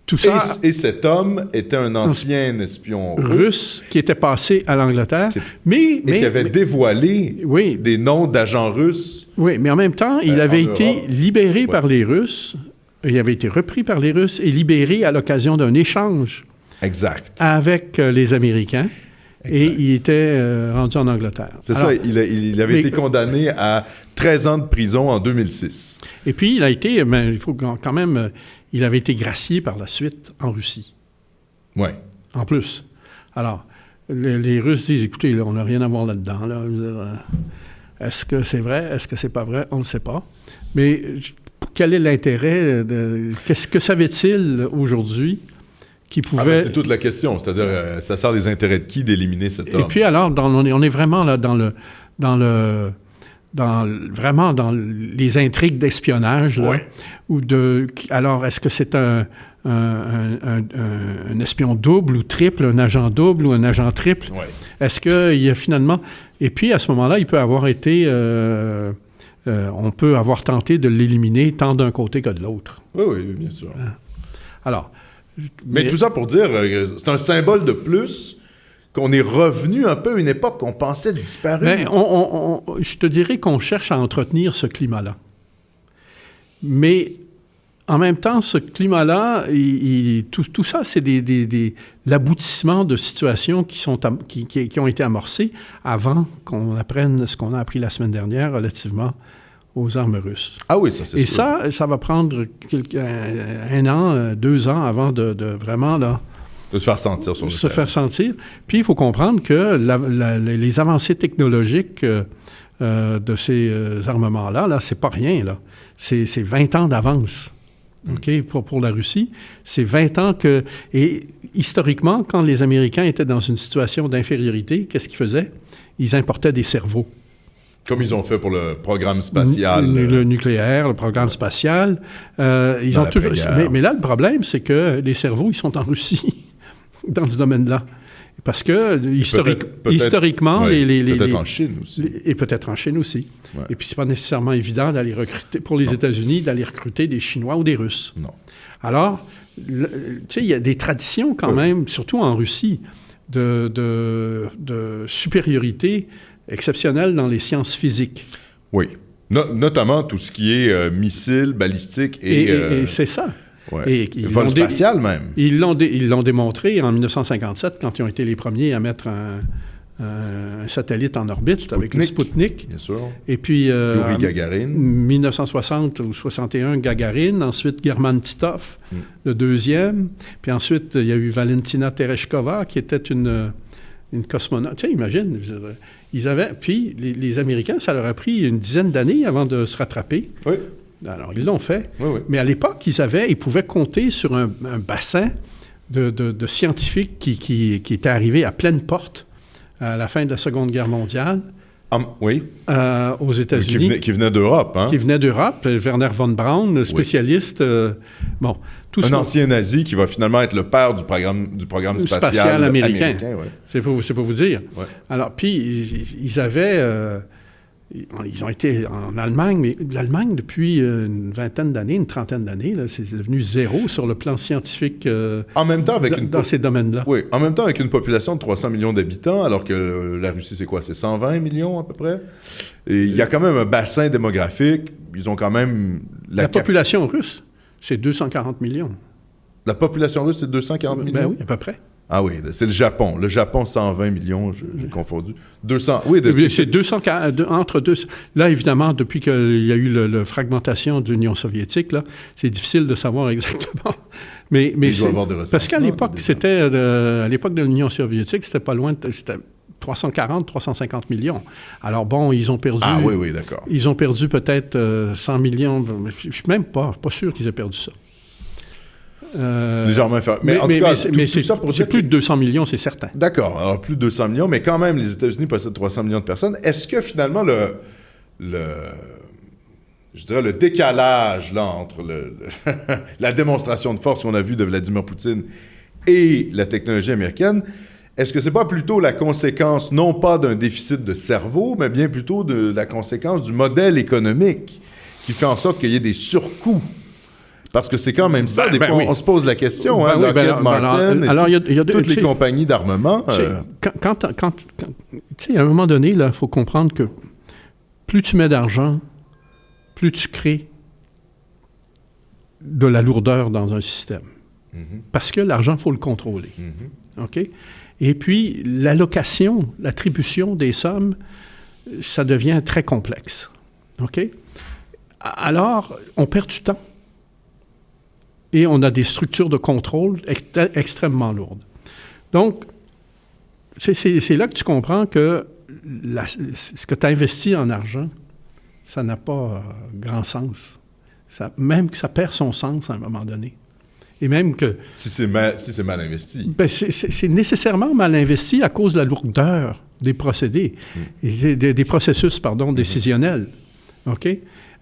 tout ça... Et cet homme était un ancien espion russe qui était passé à l'Angleterre, mais qui avait dévoilé des noms d'agents russes. Oui, mais en même temps, il avait été Europe. libéré par les Russes, il avait été repris par les Russes et libéré à l'occasion d'un échange avec les Américains. Exact. Et il était rendu en Angleterre. C'est ça, il avait été condamné à 13 ans de prison en 2006. Et puis, il a été, mais il faut quand même, il avait été gracié par la suite en Russie. Oui. En plus. Alors, les Russes disent, écoutez, là, on n'a rien à voir là-dedans. Là. Est-ce que c'est vrai? Est-ce que c'est pas vrai? On ne le sait pas. Mais quel est l'intérêt? Qu'est-ce que savait-il aujourd'hui? Qui pouvait... c'est toute la question. C'est-à-dire, ça sert des intérêts de qui d'éliminer cet homme? Et puis alors, on est vraiment là vraiment dans les intrigues d'espionnage. Là, alors, est-ce que c'est un espion double ou triple, un agent double ou un agent triple? Ouais. Est-ce qu'il y a finalement... Et puis, à ce moment-là, il peut avoir été... on peut avoir tenté de l'éliminer tant d'un côté que de l'autre. Oui, bien sûr. Alors... Mais tout ça pour dire, c'est un symbole de plus qu'on est revenu un peu à une époque qu'on pensait disparue. Bien, je te dirais qu'on cherche à entretenir ce climat-là. Mais en même temps, ce climat-là, tout ça, c'est l'aboutissement de situations qui ont été amorcées avant qu'on apprenne ce qu'on a appris la semaine dernière relativement aux armes russes. Ah oui, ça c'est sûr. Et ça va prendre un an, 2 ans avant de vraiment... là, de se faire sentir sur le terrain. Se faire sentir. Puis, il faut comprendre que les avancées technologiques de ces armements-là, c'est pas rien, là. C'est 20 ans d'avance, OK, pour la Russie. C'est 20 ans que... Et historiquement, quand les Américains étaient dans une situation d'infériorité, qu'est-ce qu'ils faisaient? Ils importaient des cerveaux. Comme ils ont fait pour le programme spatial. Le nucléaire, le programme spatial. Ils ont toujours... Mais là, le problème, c'est que les cerveaux, ils sont en Russie, dans ce domaine-là. Parce que, historiquement... peut-être en Chine aussi. Et peut-être en Chine aussi. Ouais. Et puis, c'est pas nécessairement évident d'aller recruter, pour les États-Unis, d'aller recruter des Chinois ou des Russes. Non. Alors, tu sais, il y a des traditions quand même, surtout en Russie, de supériorité exceptionnelle dans les sciences physiques. Oui. Notamment tout ce qui est missiles, balistiques et c'est ça. Ouais. Et vol spatial même. Ils l'ont démontré en 1957 quand ils ont été les premiers à mettre un satellite en orbite. C'était avec le Sputnik. Bien sûr. Et puis... Yuri Gagarin. 1960 ou 61, Gagarin. Ensuite, German Titov, le deuxième. Puis ensuite, il y a eu Valentina Tereshkova, qui était une cosmonaute. Tu sais, imagine, puis les Américains, ça leur a pris une dizaine d'années avant de se rattraper. Oui. Alors, ils l'ont fait. Oui. Mais à l'époque, ils pouvaient compter sur un bassin de scientifiques qui étaient arrivés à pleine porte à la fin de la Seconde Guerre mondiale, Oui. Aux États-Unis. Qui venait d'Europe, hein? Qui venait d'Europe. Werner von Braun, spécialiste. Tout un ancien nazi qui va finalement être le père du programme spatial américain. Ouais. C'est pour vous dire. Ouais. Alors, puis, ils avaient... ils ont été en Allemagne, mais l'Allemagne, depuis une vingtaine d'années, une trentaine d'années, là, c'est devenu zéro sur le plan scientifique en même temps, dans ces domaines-là. Oui, en même temps, avec une population de 300 millions d'habitants, alors que la Russie, c'est quoi? C'est 120 millions à peu près? Et il y a quand même un bassin démographique. Ils ont quand même... La population russe, c'est 240 millions. La population russe, c'est 240 millions? Ben oui, à peu près. Ah oui, c'est le Japon. Le Japon, 120 millions, j'ai confondu. 200, oui. C'est 200, entre 200. Là, évidemment, depuis qu'il y a eu la fragmentation de l'Union soviétique, là, c'est difficile de savoir exactement. Mais parce qu'à l'époque, à l'époque de l'Union soviétique, c'était pas loin, c'était 340, 350 millions. Alors bon, ils ont perdu... Ah oui, d'accord. Ils ont perdu peut-être 100 millions. Je suis même pas sûr qu'ils aient perdu ça. Légèrement inférieur. Mais c'est plus de 200 millions, c'est certain. D'accord, alors plus de 200 millions, mais quand même, les États-Unis possèdent 300 millions de personnes. Est-ce que finalement, je dirais le décalage là, entre la démonstration de force qu'on a vue de Vladimir Poutine et la technologie américaine, est-ce que c'est pas plutôt la conséquence, non pas d'un déficit de cerveau, mais bien plutôt de la conséquence du modèle économique qui fait en sorte qu'il y ait des surcoûts? Parce que c'est quand même ça. Des fois, on se pose la question. Lockheed Martin et toutes les compagnies d'armement. Tu sais, à un moment donné, il faut comprendre que plus tu mets d'argent, plus tu crées de la lourdeur dans un système. Mm-hmm. Parce que l'argent, il faut le contrôler. Mm-hmm. OK? Et puis, l'allocation, l'attribution des sommes, ça devient très complexe. OK? Alors, on perd du temps. Et on a des structures de contrôle extrêmement lourdes. Donc, c'est là que tu comprends que ce que tu as investi en argent, ça n'a pas grand sens. Même que ça perd son sens à un moment donné. Et même que... Si c'est mal investi. Ben c'est nécessairement mal investi à cause de la lourdeur des procédés, et des processus, décisionnels. OK?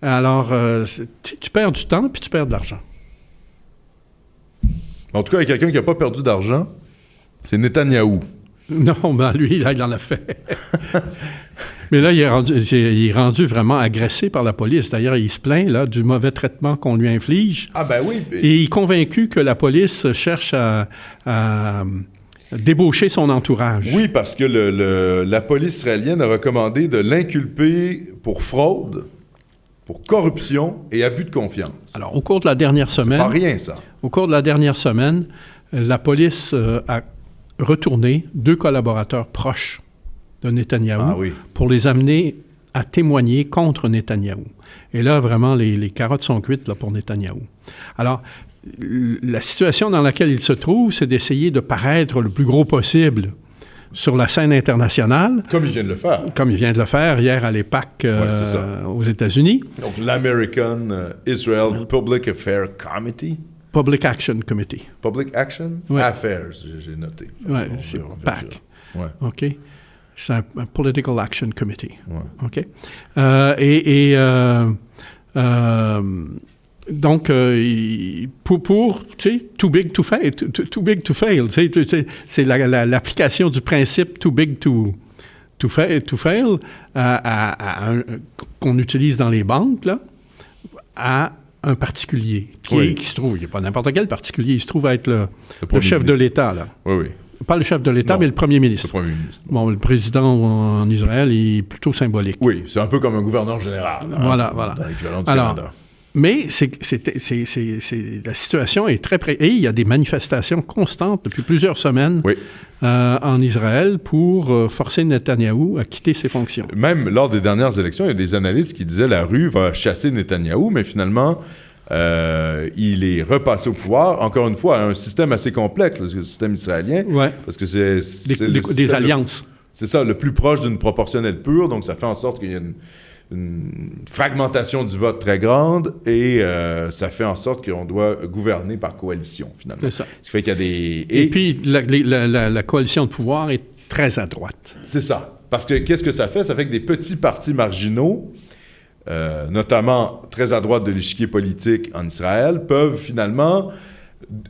Alors, tu perds du temps, puis tu perds de l'argent. En tout cas, il y a quelqu'un qui n'a pas perdu d'argent, c'est Netanyahou. Non, ben lui, là, il en a fait. Mais là, il est rendu vraiment agressé par la police. D'ailleurs, il se plaint là, du mauvais traitement qu'on lui inflige. Ah ben oui. Et il est convaincu que la police cherche à débaucher son entourage. Oui, parce que la police israélienne a recommandé de l'inculper pour fraude, pour corruption et abus de confiance. Alors, au cours de la dernière semaine... C'est pas rien, ça. Au cours de la dernière semaine, la police a retourné 2 collaborateurs proches de Netanyahou pour les amener à témoigner contre Netanyahou. Et là, vraiment, les carottes sont cuites là, pour Netanyahou. Alors, la situation dans laquelle il se trouve, c'est d'essayer de paraître le plus gros possible sur la scène internationale. Comme il vient de le faire. Comme il vient de le faire hier à l'EPAC aux États-Unis. Donc, l'American Israel Public Affairs Committee. Public Action Committee. Public Action? Ouais. Affairs, j'ai noté. Oui, c'est PAC. Ouais. OK? C'est un Political Action Committee. Ouais. OK? Donc, pour tu sais, too big to fail, tu sais, c'est l'application du principe too big to fail qu'on utilise dans les banques, là, à un particulier qui se trouve, il n'y a pas n'importe quel particulier, il se trouve être le chef de l'État, là. Oui. Pas le chef de l'État, mais le premier ministre. Le premier ministre. Bon, le président en Israël est plutôt symbolique. Oui, c'est un peu comme un gouverneur général. Voilà. Dans l'équivalent du Canada. Mais la situation est très... Et il y a des manifestations constantes depuis plusieurs semaines en Israël pour forcer Netanyahou à quitter ses fonctions. Même lors des dernières élections, il y a des analystes qui disaient la rue va chasser Netanyahou, mais finalement, il est repassé au pouvoir. Encore une fois, un système assez complexe, le système israélien. Ouais. Parce que c'est des alliances. C'est ça, le plus proche d'une proportionnelle pure. Donc, ça fait en sorte qu'il y a une fragmentation du vote très grande et ça fait en sorte qu'on doit gouverner par coalition, finalement. C'est ça. Ce qui fait qu'il y a des... Et puis, la coalition de pouvoir est très à droite. C'est ça. Parce que qu'est-ce que ça fait? Ça fait que des petits partis marginaux, notamment très à droite de l'échiquier politique en Israël, peuvent finalement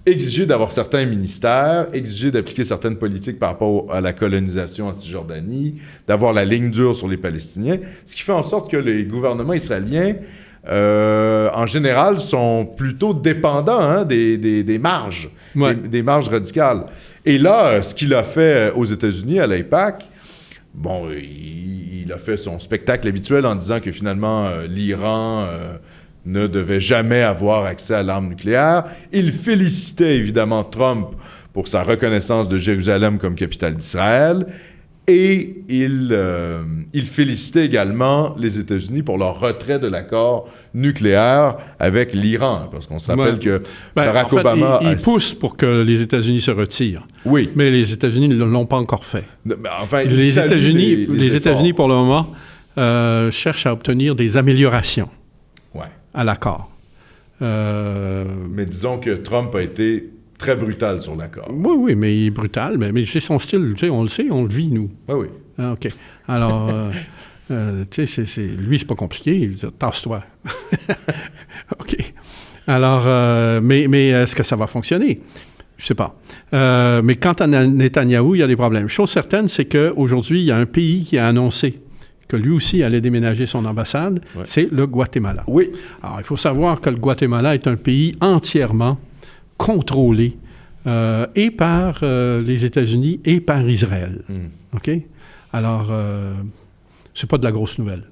exiger d'avoir certains ministères, exiger d'appliquer certaines politiques par rapport à la colonisation en Cisjordanie, d'avoir la ligne dure sur les Palestiniens, ce qui fait en sorte que les gouvernements israéliens, en général, sont plutôt dépendants des marges, des marges radicales. Et là, ce qu'il a fait aux États-Unis, à l'AIPAC, bon, il a fait son spectacle habituel en disant que finalement, l'Iran ne devait jamais avoir accès à l'arme nucléaire. Il félicitait évidemment Trump pour sa reconnaissance de Jérusalem comme capitale d'Israël. Et il félicitait également les États-Unis pour leur retrait de l'accord nucléaire avec l'Iran. Parce qu'on se rappelle que Barack Obama... Il pousse pour que les États-Unis se retirent. Oui. Mais les États-Unis ne l'ont pas encore fait. Enfin, les États-Unis, pour le moment, cherchent à obtenir des améliorations à l'accord. Mais disons que Trump a été très brutal sur l'accord. Oui, mais il est brutal, mais c'est son style, tu sais, on le sait, on le vit, nous. Oui. Ah, OK. Alors, tu sais, lui, c'est pas compliqué, il dit « tasse-toi ». OK. Alors, mais est-ce que ça va fonctionner? Je sais pas. Mais quant à Netanyahou, il y a des problèmes. Chose certaine, c'est qu'aujourd'hui, il y a un pays qui a annoncé que lui aussi allait déménager son ambassade, c'est le Guatemala. Oui. Alors, il faut savoir que le Guatemala est un pays entièrement contrôlé et par les États-Unis et par Israël. OK? Alors, c'est pas de la grosse nouvelle.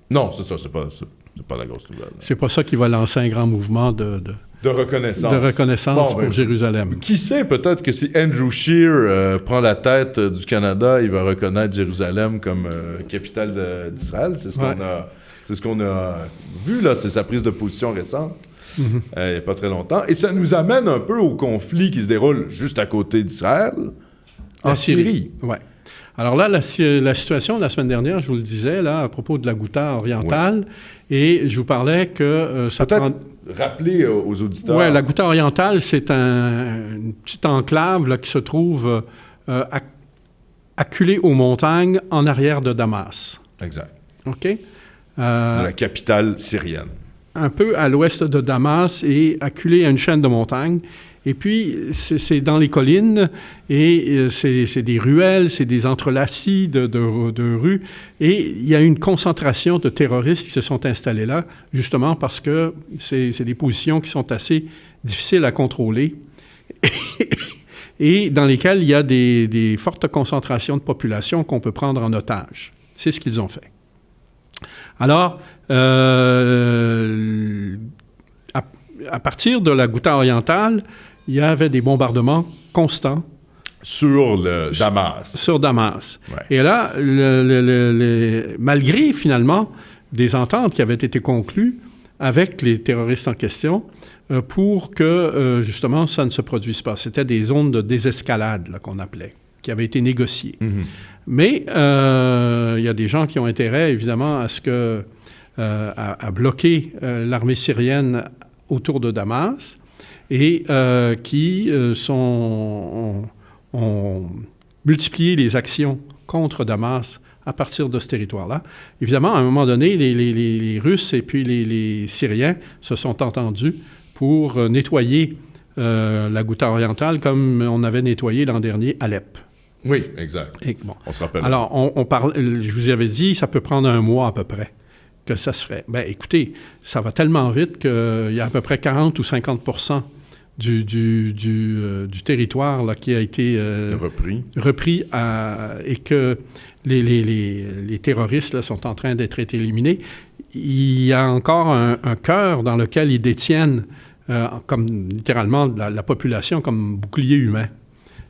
Non, c'est ça, c'est pas la grosse nouvelle. C'est pas ça qui va lancer un grand mouvement de reconnaissance. De reconnaissance pour Jérusalem. Qui sait, peut-être que si Andrew Scheer prend la tête du Canada, il va reconnaître Jérusalem comme capitale d'Israël. C'est ce qu'on a vu, là. C'est sa prise de position récente, il n'y a pas très longtemps. Et ça nous amène un peu au conflit qui se déroule juste à côté d'Israël, en Syrie. Oui. Alors là, la situation, la semaine dernière, je vous le disais, là, à propos de la Ghouta orientale, et je vous parlais que ça prend... Rappeler aux auditeurs. Oui, la Ghouta orientale, c'est une petite enclave là, qui se trouve acculée aux montagnes en arrière de Damas. Exact. OK? La capitale syrienne. Un peu à l'ouest de Damas et acculée à une chaîne de montagnes. Et puis, c'est dans les collines, et c'est des ruelles, c'est des entrelacis de rues, et il y a une concentration de terroristes qui se sont installés là, justement parce que c'est des positions qui sont assez difficiles à contrôler, et dans lesquelles il y a des fortes concentrations de population qu'on peut prendre en otage. C'est ce qu'ils ont fait. Alors, à partir de la Ghouta orientale, il y avait des bombardements constants. Sur Damas. Sur Damas. Ouais. Et là, malgré finalement des ententes qui avaient été conclues avec les terroristes en question pour que justement ça ne se produise pas. C'était des zones de désescalade là, qu'on appelait, qui avaient été négociées. Mais il y a des gens qui ont intérêt évidemment à bloquer l'armée syrienne autour de Damas, et qui ont multiplié les actions contre Damas à partir de ce territoire-là. Évidemment, à un moment donné, les Russes et puis les Syriens se sont entendus pour nettoyer la Ghouta orientale comme on avait nettoyé l'an dernier Alep. Oui, exact. Et, bon. On se rappelle. Alors, je vous avais dit, ça peut prendre un mois à peu près que ça se ferait. Bien, écoutez, ça va tellement vite qu'il y a à peu près 40 ou 50% du territoire là, qui a été repris et que les terroristes là, sont en train d'être éliminés. Il y a encore un cœur dans lequel ils détiennent comme littéralement la population comme bouclier humain.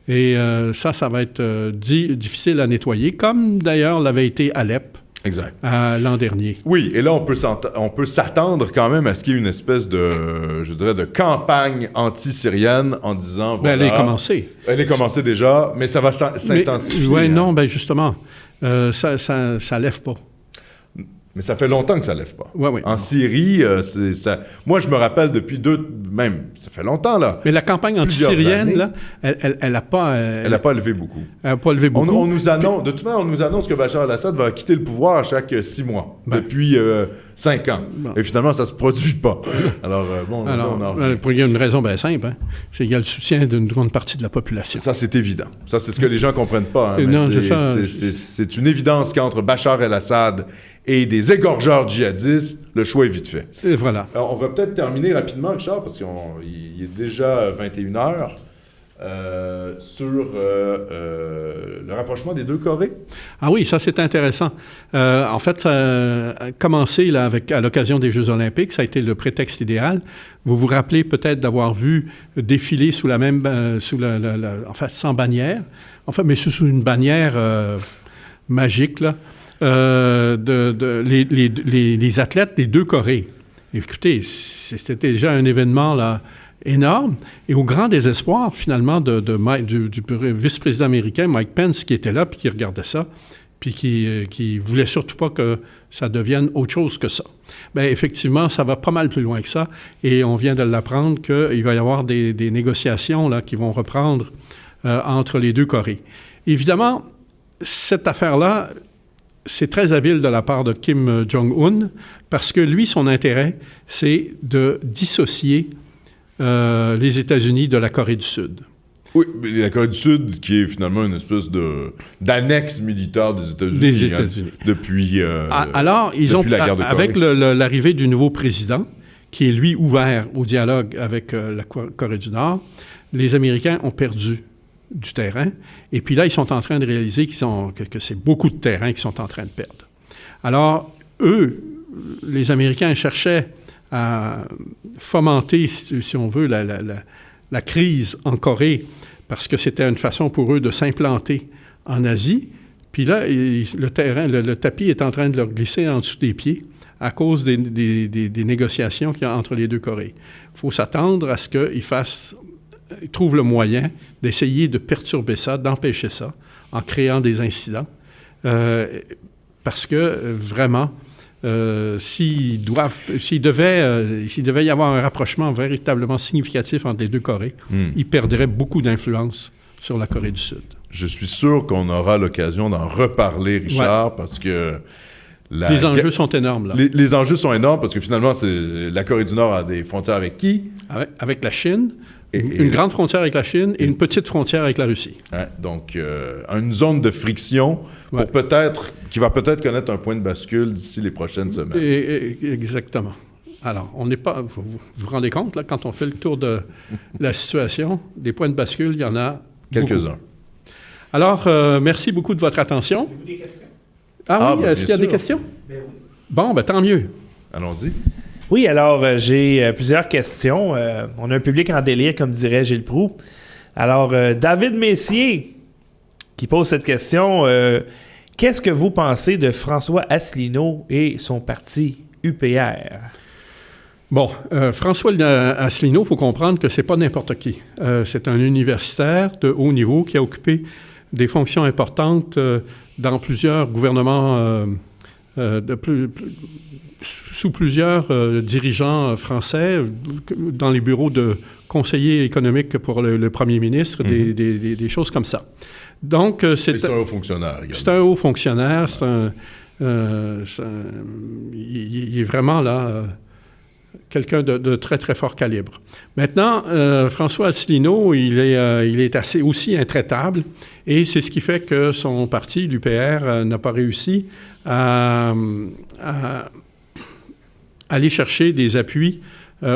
Et ça va être difficile à nettoyer, comme d'ailleurs l'avait été Alep. Exact. L'an dernier. Oui, et là, on peut s'attendre quand même à ce qu'il y ait une espèce de campagne anti-syrienne en disant, voilà... elle est commencée. Elle est commencée déjà, mais ça va s'intensifier. Oui, non, justement, ça lève pas. Mais ça fait longtemps que ça ne lève pas. Oui. En Syrie, ça... Moi, je me rappelle depuis ça fait longtemps, là. Mais la campagne anti-syrienne, là, elle n'a pas... Elle n'a pas levé beaucoup. Elle n'a pas levé beaucoup. On nous annonce, de toute manière, on nous annonce que Bachar al-Assad va quitter le pouvoir à chaque 6 mois, depuis 5 ans. Et finalement, ça ne se produit pas. Alors, on en... Il y a une raison bien simple, hein. C'est qu'il y a le soutien d'une grande partie de la population. Ça, c'est évident. Ça, c'est ce que les gens ne comprennent pas. Hein, non, c'est une évidence qu'entre Bachar el-Assad et des égorgeurs djihadistes, le choix est vite fait. Et voilà. Alors, on va peut-être terminer rapidement, Richard, parce qu'il est déjà 21h, sur le rapprochement des deux Corées. Ah oui, ça, c'est intéressant. En fait, ça a commencé là, à l'occasion des Jeux olympiques. Ça a été le prétexte idéal. Vous vous rappelez peut-être d'avoir vu défiler sous la même... sans bannière. Mais sous une bannière magique, là. Les athlètes des deux Corées. Écoutez, c'était déjà un événement là, énorme. Et au grand désespoir, finalement, du vice-président américain, Mike Pence, qui était là, puis qui regardait ça, puis qui voulait surtout pas que ça devienne autre chose que ça. Bien, effectivement, ça va pas mal plus loin que ça. Et on vient de l'apprendre qu'il va y avoir des négociations là, qui vont reprendre entre les deux Corées. Évidemment, cette affaire-là, c'est très habile de la part de Kim Jong-un parce que lui, son intérêt, c'est de dissocier les États-Unis de la Corée du Sud. Oui, mais la Corée du Sud, qui est finalement une espèce d'annexe militaire des États-Unis. Des États-Unis. Depuis alors, depuis la guerre de Corée. Avec l'arrivée du nouveau président, qui est, lui, ouvert au dialogue avec la Corée du Nord, les Américains ont perdu du terrain. Et puis là, ils sont en train de réaliser que c'est beaucoup de terrain qu'ils sont en train de perdre. Alors, eux, les Américains cherchaient à fomenter, si on veut, la crise en Corée, parce que c'était une façon pour eux de s'implanter en Asie. Puis là, le tapis est en train de leur glisser en dessous des pieds à cause des négociations qu'il y a entre les deux Corées. Il faut s'attendre à ce qu'ils trouvent le moyen d'essayer de perturber ça, d'empêcher ça, en créant des incidents. Parce que, vraiment, s'il devait y avoir un rapprochement véritablement significatif entre les deux Corées, ils perdraient beaucoup d'influence sur la Corée du Sud. Je suis sûr qu'on aura l'occasion d'en reparler, Richard, parce que... Les enjeux sont énormes, là. Les enjeux sont énormes parce que, finalement, la Corée du Nord a des frontières avec qui? Avec la Chine. Une grande frontière avec la Chine et une petite frontière avec la Russie. Hein, donc, une zone de friction qui va peut-être connaître un point de bascule d'ici les prochaines semaines. Exactement. Alors, on n'est pas... Vous vous rendez compte, là, quand on fait le tour de la situation, des points de bascule, il y en a quelques-uns. Alors, merci beaucoup de votre attention. Avez-vous des questions? Est-ce qu'il y a des questions? Ben oui. Bon, tant mieux. Allons-y. Oui, alors j'ai plusieurs questions. On a un public en délire, comme dirait Gilles Proulx. Alors, David Messier qui pose cette question. Qu'est-ce que vous pensez de François Asselineau et son parti UPR? Bon, François Asselineau, il faut comprendre que c'est pas n'importe qui. C'est un universitaire de haut niveau qui a occupé des fonctions importantes dans plusieurs gouvernements sous plusieurs dirigeants français, dans les bureaux de conseillers économiques pour le premier ministre, des choses comme ça. Donc, c'est un haut fonctionnaire également. C'est un haut fonctionnaire, il est vraiment là quelqu'un de très, très fort calibre. Maintenant, François Asselineau, il est aussi intraitable, et c'est ce qui fait que son parti, l'UPR, n'a pas réussi à aller chercher des appuis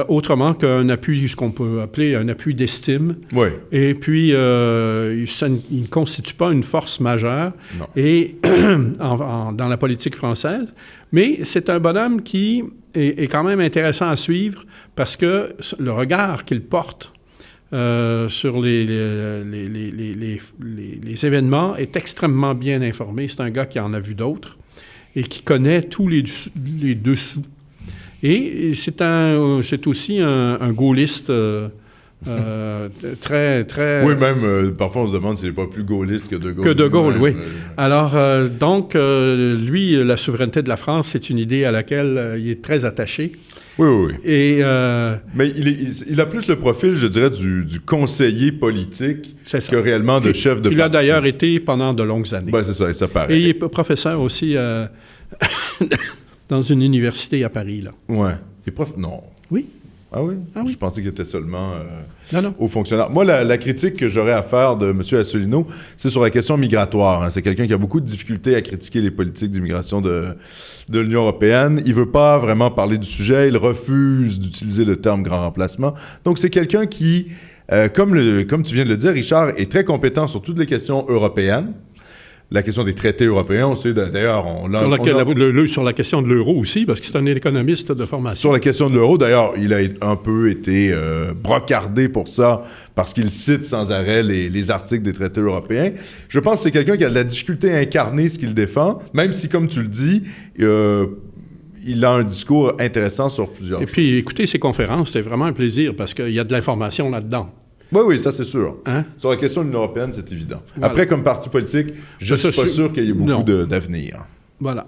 autrement qu'un appui, ce qu'on peut appeler un appui d'estime. Oui. Et puis, il ne constitue pas une force majeure dans la politique française, mais c'est un bonhomme qui est quand même intéressant à suivre parce que le regard qu'il porte sur les événements est extrêmement bien informé. C'est un gars qui en a vu d'autres et qui connaît tous les dessous. Et c'est aussi un gaulliste Très, très... Oui, même, parfois, on se demande s'il n'est pas plus gaulliste que De Gaulle. Que De Gaulle, lui-même. oui. Alors, donc, lui, la souveraineté de la France, c'est une idée à laquelle il est très attaché. Oui, oui, oui. Et... Mais il a plus le profil, je dirais, du conseiller politique C'est ça. que réellement de chef de parti. Il a d'ailleurs été pendant de longues années. Ben, c'est ça, et ça paraît. Et il est professeur aussi dans une université à Paris, là. Ouais. Il est prof... Non. Oui. Ah oui? Ah oui. Je pensais qu'il était seulement Non. haut fonctionnaire. Moi, la critique que j'aurais à faire de M. Asselineau, c'est sur la question migratoire. Hein. C'est quelqu'un qui a beaucoup de difficultés à critiquer les politiques d'immigration de l'Union européenne. Il veut pas vraiment parler du sujet. Il refuse d'utiliser le terme grand remplacement. Donc, c'est quelqu'un qui, comme tu viens de le dire, Richard, est très compétent sur toutes les questions européennes. La question des traités européens, on sait d'ailleurs... Sur la question de l'euro aussi, parce que c'est un économiste de formation. Sur la question de l'euro, d'ailleurs, il a un peu été brocardé pour ça, parce qu'il cite sans arrêt les articles des traités européens. Je pense que c'est quelqu'un qui a de la difficulté à incarner ce qu'il défend, même si, comme tu le dis, il a un discours intéressant sur plusieurs choses. Et puis, écouter ses conférences, c'est vraiment un plaisir, parce qu'il y a de l'information là-dedans. Oui, ça c'est sûr. Hein? Sur la question de l'Union européenne, c'est évident. Voilà. Après, comme parti politique, je ne suis pas sûr qu'il y ait beaucoup d'avenir. Voilà.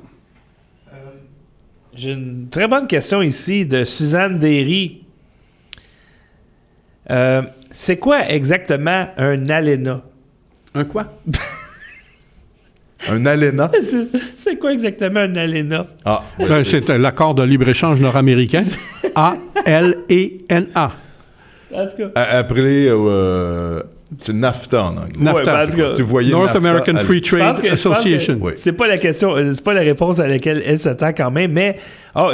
J'ai une très bonne question ici de Suzanne Derry. C'est quoi exactement un ALENA? Un quoi? Un ALENA? C'est quoi exactement un ALENA? Ah, Ben, c'est l'accord de libre-échange nord-américain. A-L-E-N-A. En tout cas. Appelé, c'est NAFTA en anglais. NAFTA. Ouais, ben, Si vous voyez North NAFTA, American Free Trade Association. Oui. C'est pas la question, c'est pas la réponse à laquelle elle s'attend quand même, mais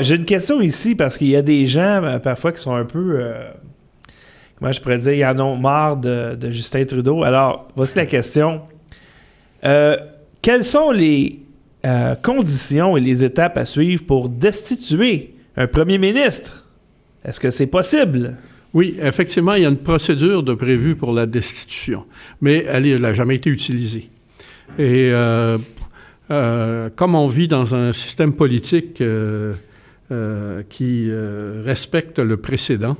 j'ai une question ici parce qu'il y a des gens parfois qui sont un peu, comment je pourrais dire, ils en ont marre de Justin Trudeau. Alors, voici la question. Quelles sont les conditions et les étapes à suivre pour destituer un premier ministre? Est-ce que c'est possible? Oui, effectivement, il y a une procédure de prévue pour la destitution, mais elle n'a jamais été utilisée. Et comme on vit dans un système politique qui respecte le précédent,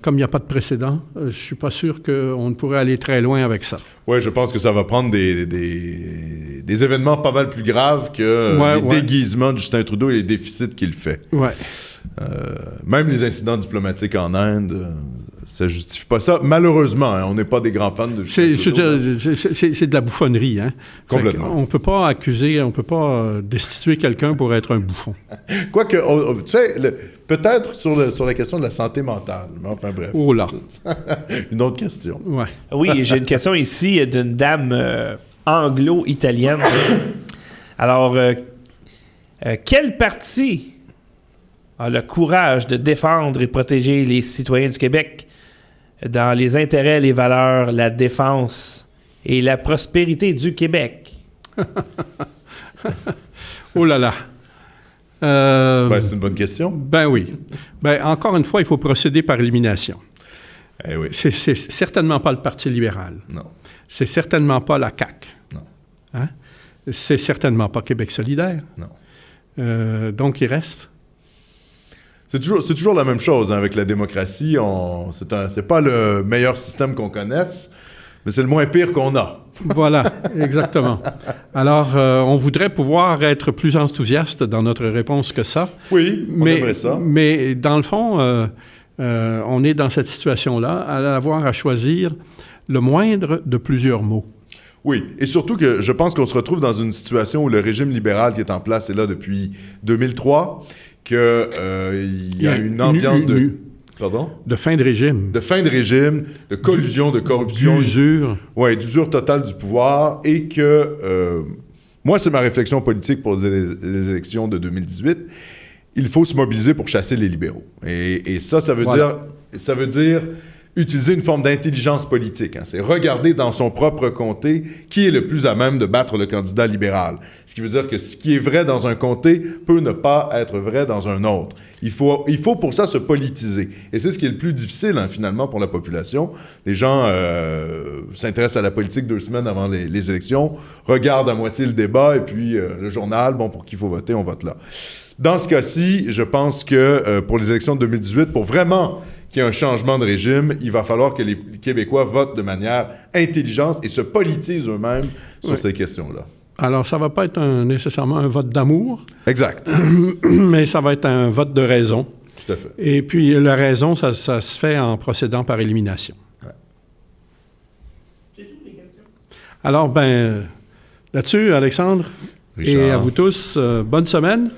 comme il n'y a pas de précédent, je ne suis pas sûr qu'on ne pourrait aller très loin avec ça. Oui, je pense que ça va prendre des événements pas mal plus graves que les déguisements de Justin Trudeau et les déficits qu'il fait. Ouais. Même les incidents diplomatiques en Inde, ça justifie pas ça. Malheureusement, hein, on n'est pas des grands fans de Justin Trudeau. C'est de la bouffonnerie. Hein? Complètement. On ne peut pas accuser, on ne peut pas destituer quelqu'un pour être un bouffon. Quoique, tu sais, peut-être sur la question de la santé mentale. Mais enfin bref. Oh là. Une autre question. Ouais. Oui, j'ai une question ici d'une dame anglo-italienne. Alors, quel parti a le courage de défendre et de protéger les citoyens du Québec dans les intérêts, les valeurs, la défense et la prospérité du Québec? Oh là là. C'est une bonne question. Ben oui. Ben, encore une fois, il faut procéder par élimination. Eh oui. C'est certainement pas le Parti libéral. Non. C'est certainement pas la CAQ. Non. Hein? C'est certainement pas Québec solidaire. Non. Donc, il reste. C'est toujours la même chose hein, avec la démocratie. C'est pas le meilleur système qu'on connaisse, mais c'est le moins pire qu'on a. Voilà, exactement. Alors, on voudrait pouvoir être plus enthousiaste dans notre réponse que ça. Oui, on aimerait ça. Mais dans le fond, on est dans cette situation-là, à avoir à choisir le moindre de plusieurs mots. Oui, et surtout que je pense qu'on se retrouve dans une situation où le régime libéral qui est en place est là depuis 2003, qu'il y a une ambiance Pardon? De fin de régime. De fin de régime, de collusion, de corruption. D'usure. Oui, d'usure totale du pouvoir. Et que, moi, c'est ma réflexion politique pour les élections de 2018. Il faut se mobiliser pour chasser les libéraux. Et ça veut dire utiliser une forme d'intelligence politique. Hein. C'est regarder dans son propre comté qui est le plus à même de battre le candidat libéral. Ce qui veut dire que ce qui est vrai dans un comté peut ne pas être vrai dans un autre. Il faut pour ça se politiser. Et c'est ce qui est le plus difficile, hein, finalement, pour la population. Les gens s'intéressent à la politique 2 semaines avant les élections, regardent à moitié le débat et puis le journal, bon, pour qui il faut voter, on vote là. Dans ce cas-ci, je pense que pour les élections de 2018, pour vraiment qu'il y ait un changement de régime, il va falloir que les Québécois votent de manière intelligente et se politisent eux-mêmes sur ces questions-là. Alors, ça ne va pas être nécessairement un vote d'amour, Exact. mais ça va être un vote de raison. Tout à fait. Et puis, la raison, ça se fait en procédant par élimination. Ouais. J'ai toutes les questions. Alors, là-dessus, Alexandre, Richard. et à vous tous, bonne semaine.